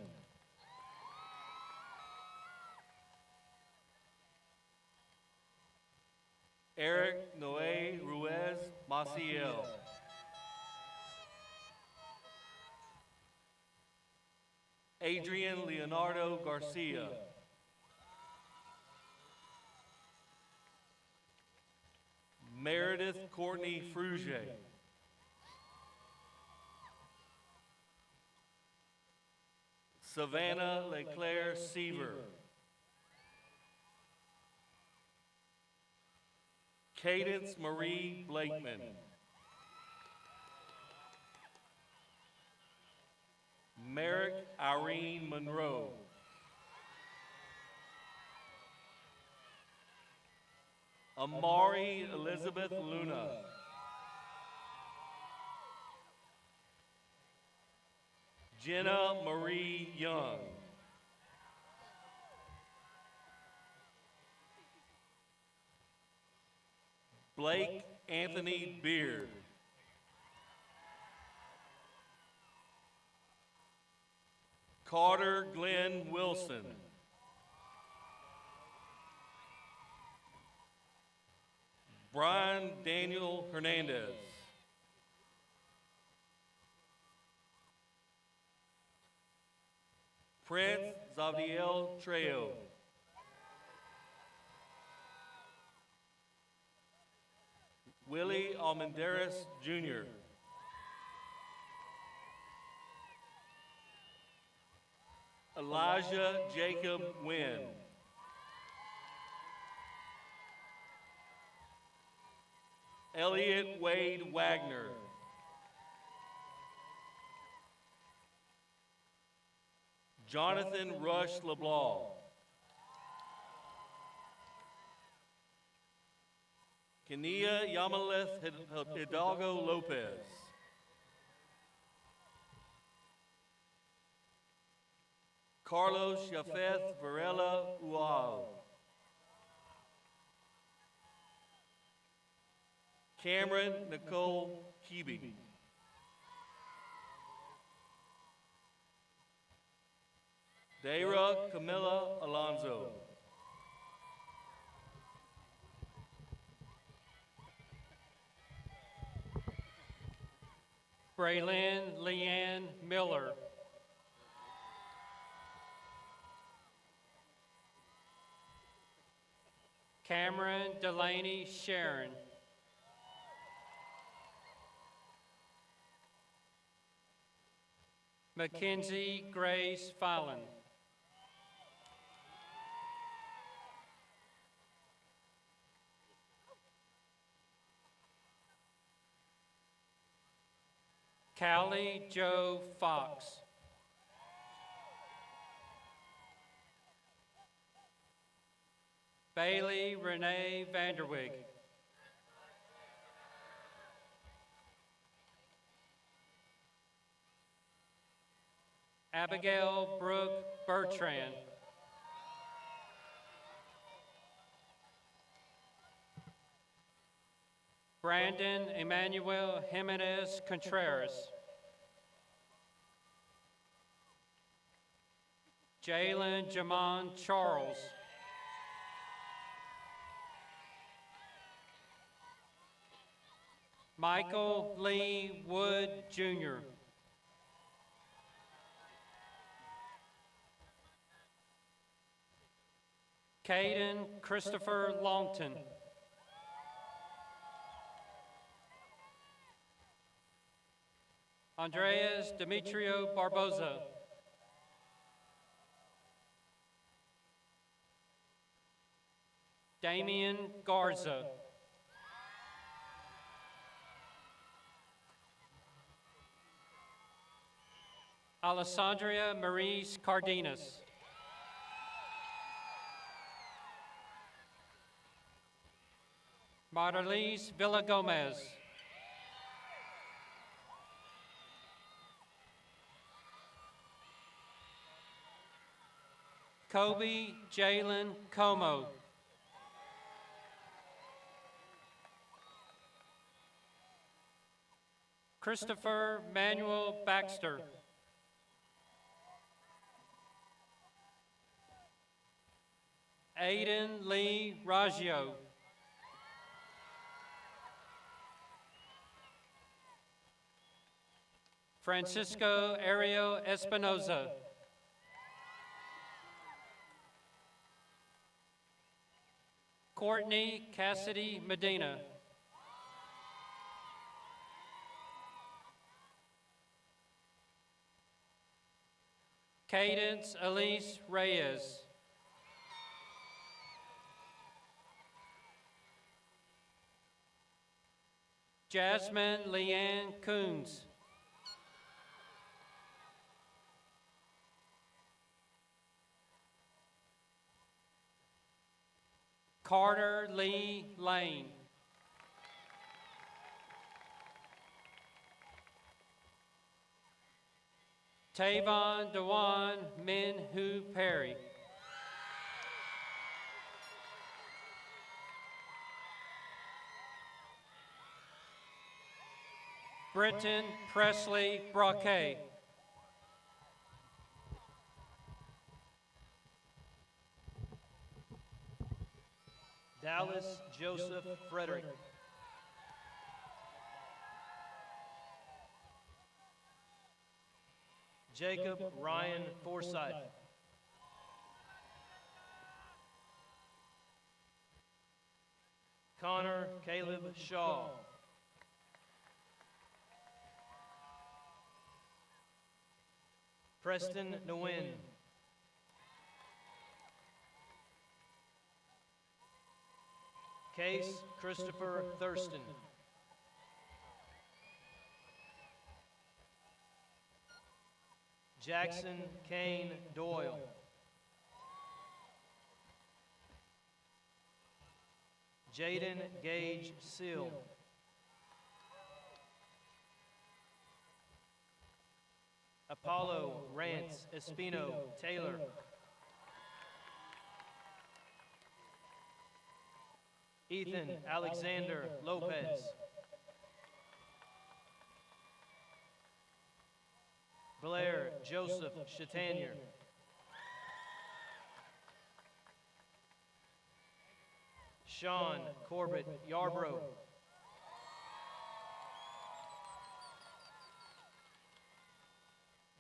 Eric Noé Ruiz Maciel. Adrian Leonardo Garcia. Meredith Courtney Fruge. Savannah Leclerc Seaver. Cadence Marie Blakeman. Merrick Irene Monroe. Amari Elizabeth Luna. Jenna Marie Young. Blake Anthony Beard. Carter Glenn Wilson. Brian Daniel Hernandez. Prince Zavdiel Trejo. Willie Almendares Jr. Elijah Jacob Wynn. Elliot Wade Wagner. Jonathan Rush LeBlanc. Kenia Yamaleth Hidalgo Lopez. Carlos Yafeth Varela Ual. Cameron Nicole Keeby. Dara Camilla Alonso. Braylon Leanne Miller. Cameron Delaney Sharon. Mackenzie Grace Fallon. Callie Joe Fox. Bailey Renee Vanderwig. Abigail Brooke Bertrand. Brandon Emmanuel Jimenez Contreras. Jalen Jamon Charles. Michael Lee Wood, Jr. Caden Christopher Longton. Andreas Demetrio Barboza. Damian Garza. Alessandria Maurice Cardenas. Marlise Villagomez. Kobe Jalen Como. Christopher Manuel Baxter. Aiden Lee Raggio. Francisco Ariel Espinoza. Courtney Cassidy Medina. Cadence Elise Reyes. Jasmine Leanne Coons. Carter Lee Lane. Tavon Dewan Minhu Perry. Britton Presley Broquet. Dallas Joseph Frederick. Jacob Ryan Forsyth. Connor Caleb Shaw. Preston Nguyen. Case Christopher Thurston. Jackson Kane Doyle. Jaden Gage Seal. Apollo Rance Espino Taylor. Ethan Alexander Lopez. Blair Joseph Chatanier. Sean Corbett Yarbrough.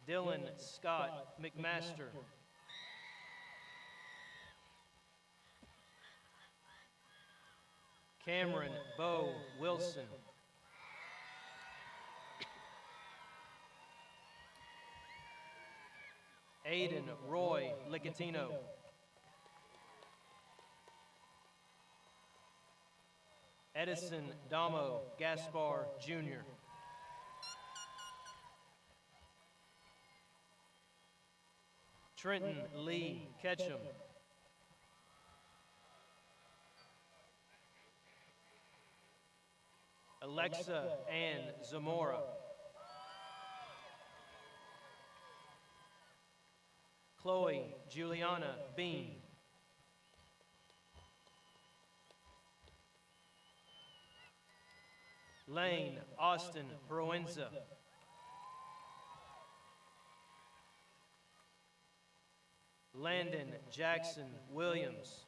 Dylan Scott McMaster. Cameron Bo Wilson. Aiden Roy Licatino. Edison Damo Gaspar Jr. Trenton Lee Ketchum. Alexa Ann Zamora. Chloe Juliana Bean. Lane Austin Proenza. Landon Jackson Williams.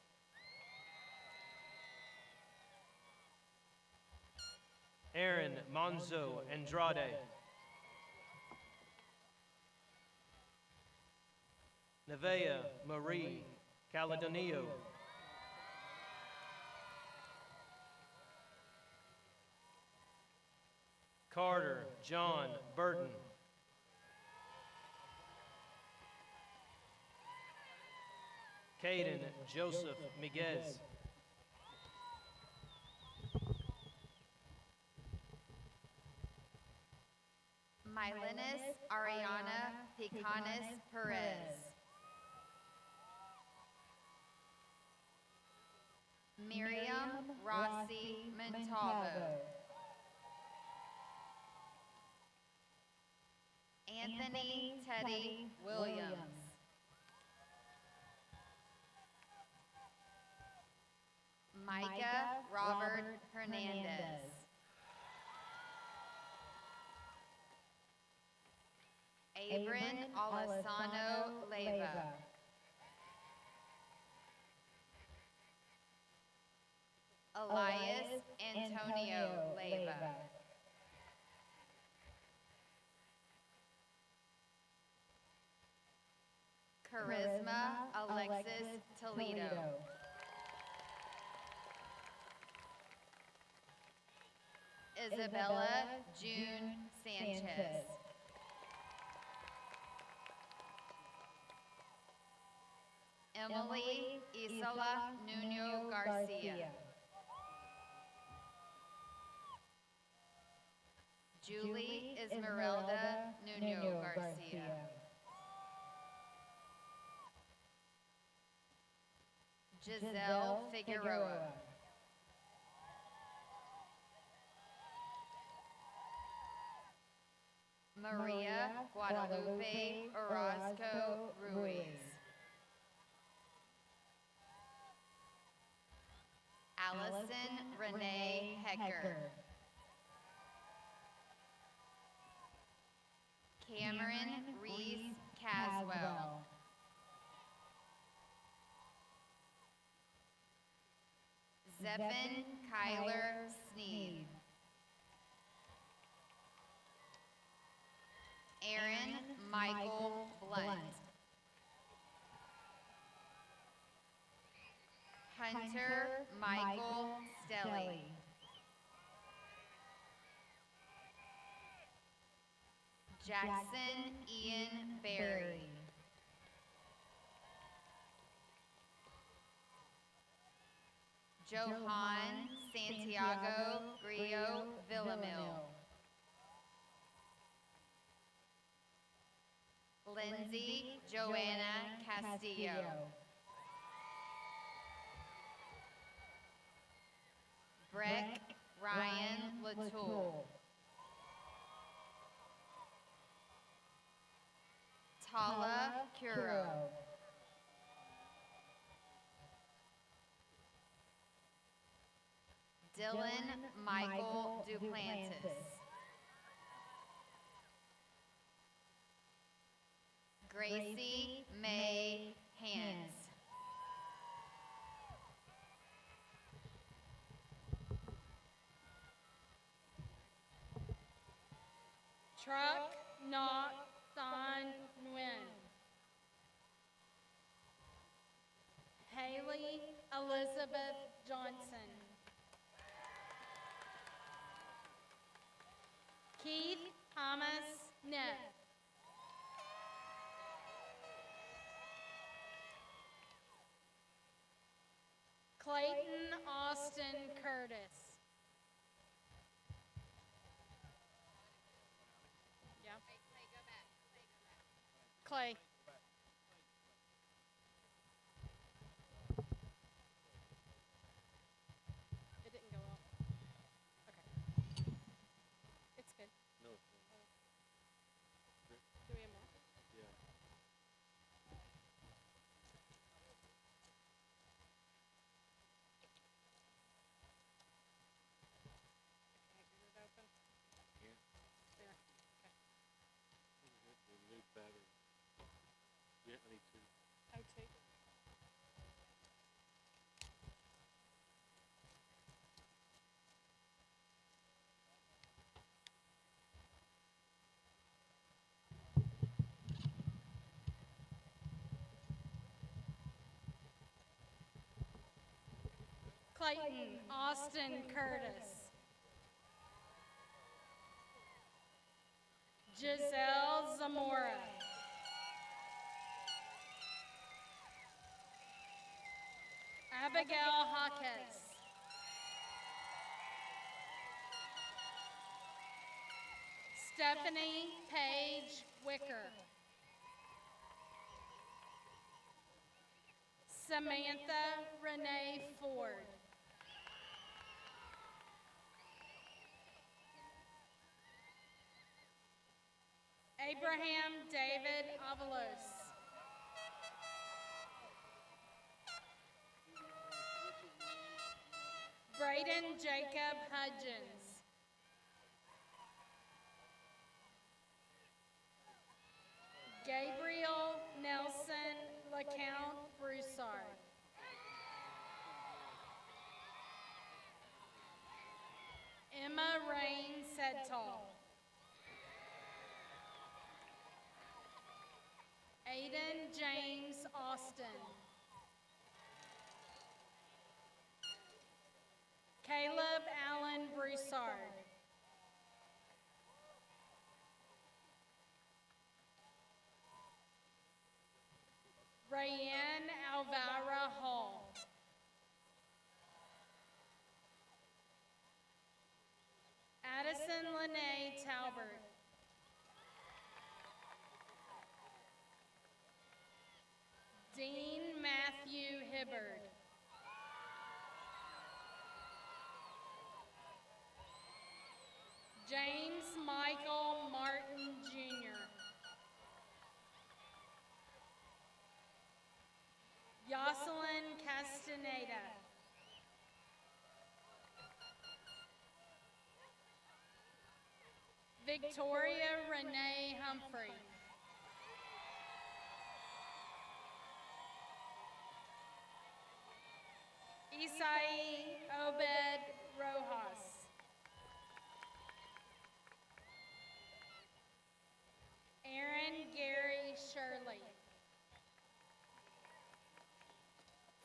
Aaron Monzo Andrade. Nevea Marie Caledonio. Carter John Burton. Caden Joseph Miguez. Mylinus Ariana Picanis Perez. Miriam Rossi Montalvo. Anthony Teddy Williams. Micah Robert Hernandez. Abram Alessano Leyva. Elias Antonio Leyva. Charisma Alexis Toledo. Isabella June Sanchez. Emily Isela Nuno Garcia. Julie Esmeralda Nuno Garcia. Giselle Figueroa. Maria Guadalupe Orozco Ruiz. Allison Renee Hecker. Cameron Reese Caswell. Zephan Kyler Sneed. Aaron Michael Blunt. Hunter Michael Stelly. Jackson Ian Berry. Johan Santiago Grillo Villamil. Lindsay Joanna Castillo. Breck Ryan Latoul. Tala Curo. Dylan Michael Duplantis. Gracie May Hans. Truck Knock Son Nguyen. Haley Elizabeth Johnson. Keith Thomas Nick. Austin Curtis. Yeah. Clay. It didn't go off. Okay. It's good. No. Do we have more? Yeah. Can't get it open. Yeah. There. Okay. New battery. Yeah, I need two. Oh, two. Clayton Austin Curtis. Giselle Zamora. Abigail Hawkes. Stephanie Paige Wicker. Samantha Renee Ford. Abraham David Avalos. Braden Jacob Hudgens. Gabriel Nelson LeCount Broussard. Emma Rain Sedtal. Aiden James Austin. Caleb Allen Broussard. Rayanne Alvara Hall. Addison Lene Talbert. Dean Matthew Hibbard. James Michael Martin Jr. Jocelyn Castaneda. Victoria Renee Humphrey. Isai Obed Rojas. Aaron Gary Shirley.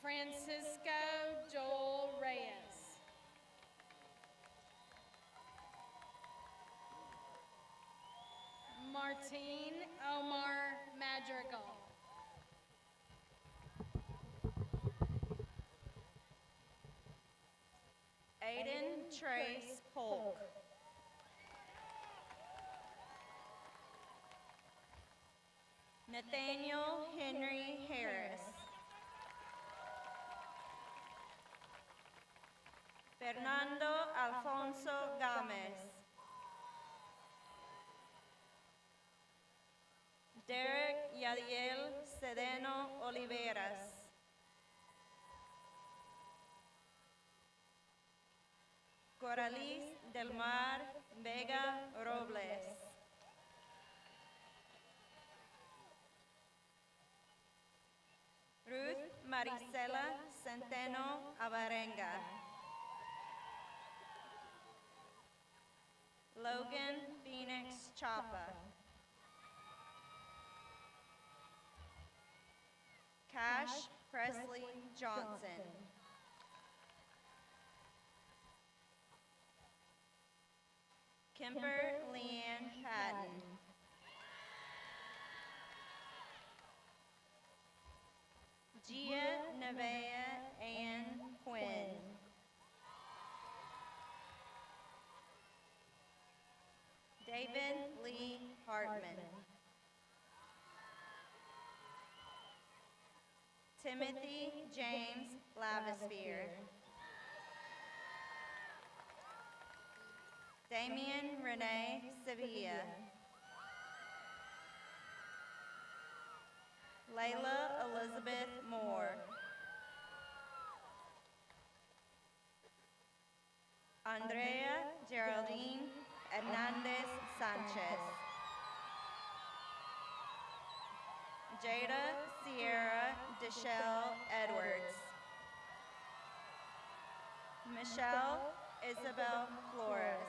Francisco Joel Reyes. Martine Omar Madrigal. Aiden Trace Polk. Nathaniel Henry Harris. Fernando Alfonso Gomez. Derek Yadiel Cedeno Oliveras. Coralis del Mar Vega Robles. Ruth Maricela Centeno Avarenga. Logan Phoenix Chapa. Cash Presley Johnson. Kemper Leanne Patton. Gia Nevea Ann Quinn. Hartman. Timothy James Lavisphere. Damian Renee Sevilla. Layla Elizabeth Moore. Andrea Geraldine Hernandez Sanchez. Jada Sierra Deshelle Edwards. Michelle Isabel Flores.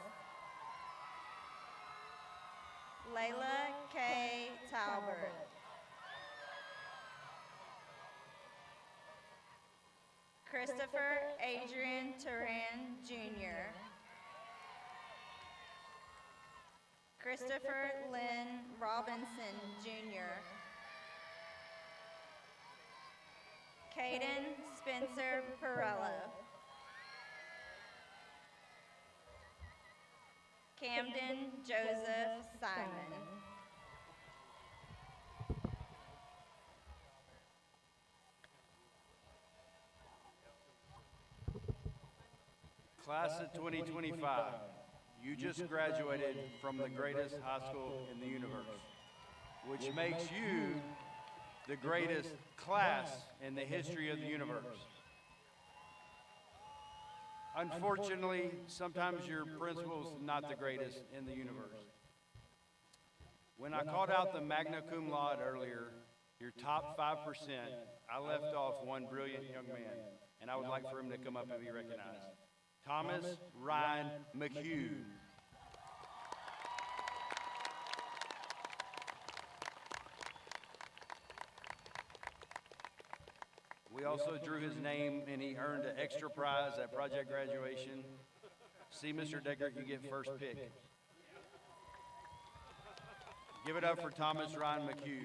Layla K. Talbert. Christopher Adrian Turan Jr. Christopher Lynn Robinson Jr. Caden Spencer Perello. Camden Joseph Simon. Class of 2025, you just graduated from the greatest high school in the universe, which makes you the greatest class in the history of the universe. Unfortunately, sometimes your principal's not the greatest in the universe. When I called out the magna cum laude earlier, your top 5%, I left off one brilliant young man, and I would like for him to come up and be recognized. Thomas Ryan McHugh. We also drew his name, and he earned an extra prize at project graduation. See, Mr. Deckert, you get first pick. Give it up for Thomas Ryan McHugh.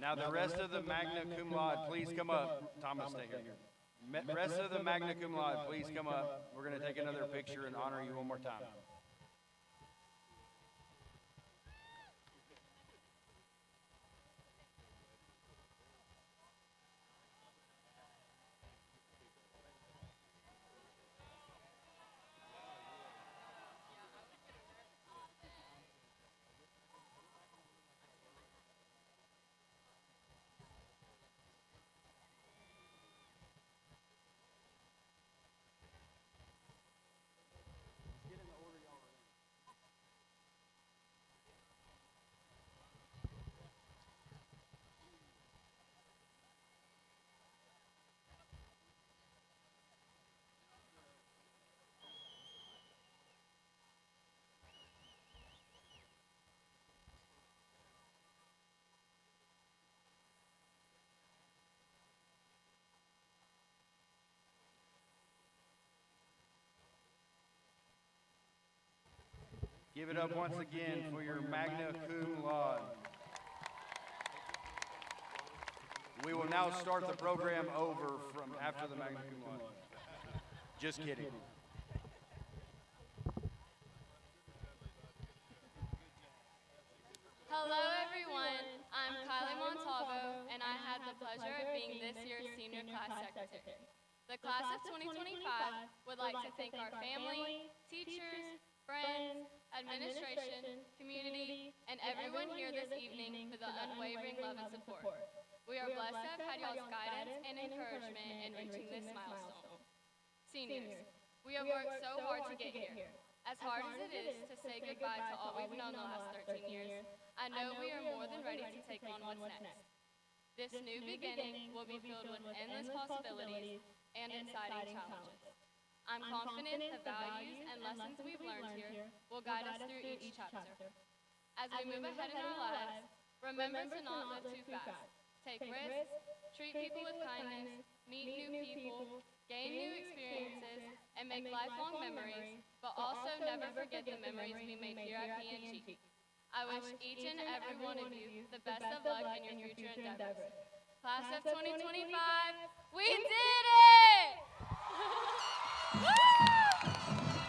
Now the rest of the magna cum laude, please come up. Thomas, stay here. Rest of the magna cum laude, please come up. We're going to take another picture and honor you one more time. Give it up once again for your magna cum laude. We will now start the program over from after the magna cum laude. Just kidding. Hello, everyone. I'm Kylie Montalvo, and I had the pleasure of being this year's senior class secretary. The class of 2025 would like to thank our family, teachers, friends, administration, community, and everyone here this evening for the unwavering love and support. We are blessed to have had y'all's guidance and encouragement in reaching this milestone. Seniors, we have worked so hard to get here. As hard as it is to say goodbye to all we've known the last 13 years, I know we are more than ready to take on what's next. This new beginning will be filled with endless possibilities and exciting challenges. I'm confident the values and lessons we've learned here will guide us through each chapter. As we move ahead in our lives, remember to not live too fast. Take risks, treat people with kindness, meet new people, gain new experiences, and make lifelong memories, but also never forget the memories we made here at PNG. I wish each and every one of you the best of luck in your future endeavors. Class of 2025, we did it! Woo!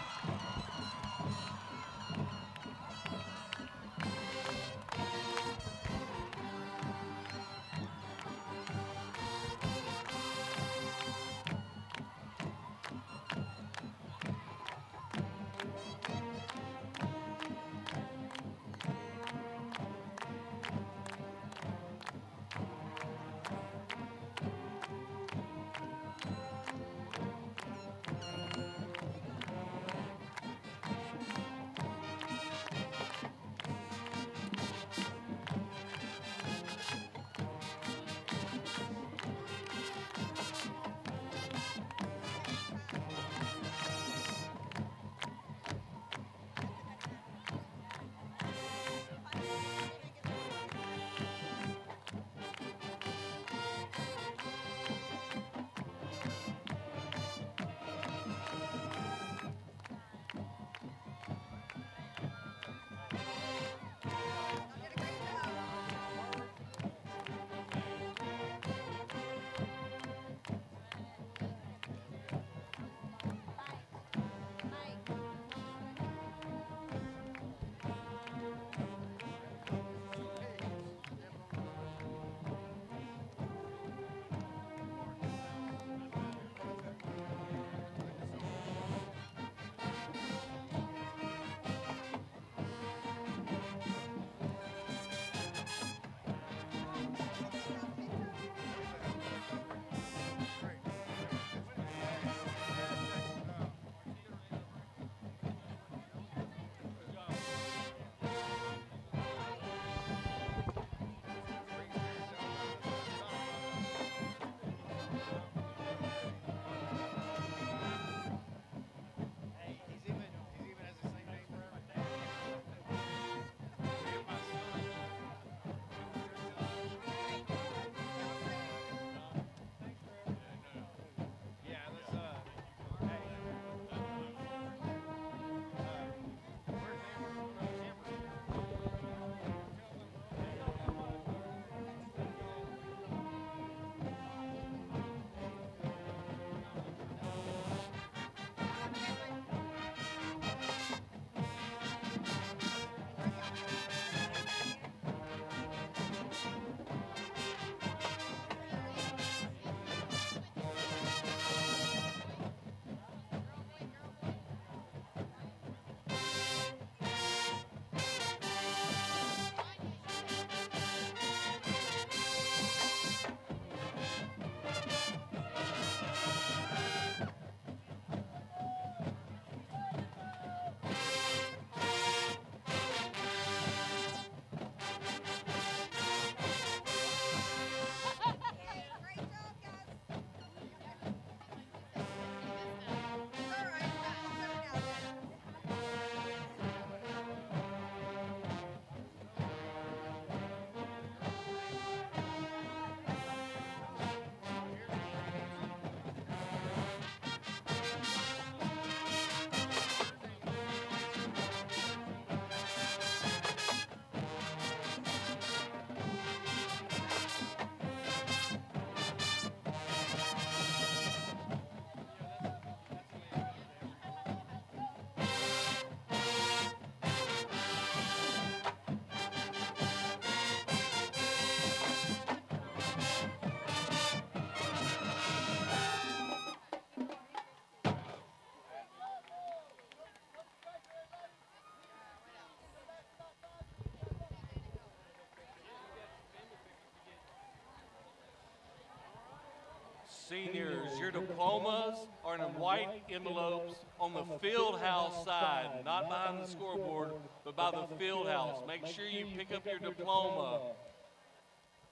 Seniors, your diplomas are in white envelopes on the field house side, not behind the scoreboard, but by the field house. Make sure you pick up your diploma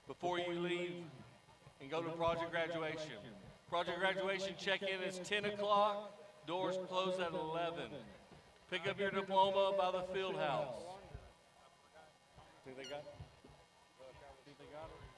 before you leave and go to project graduation. Project graduation check-in is 10 o'clock, doors close at 11. Pick up your diploma by the field house. Think they got it? Think they got it?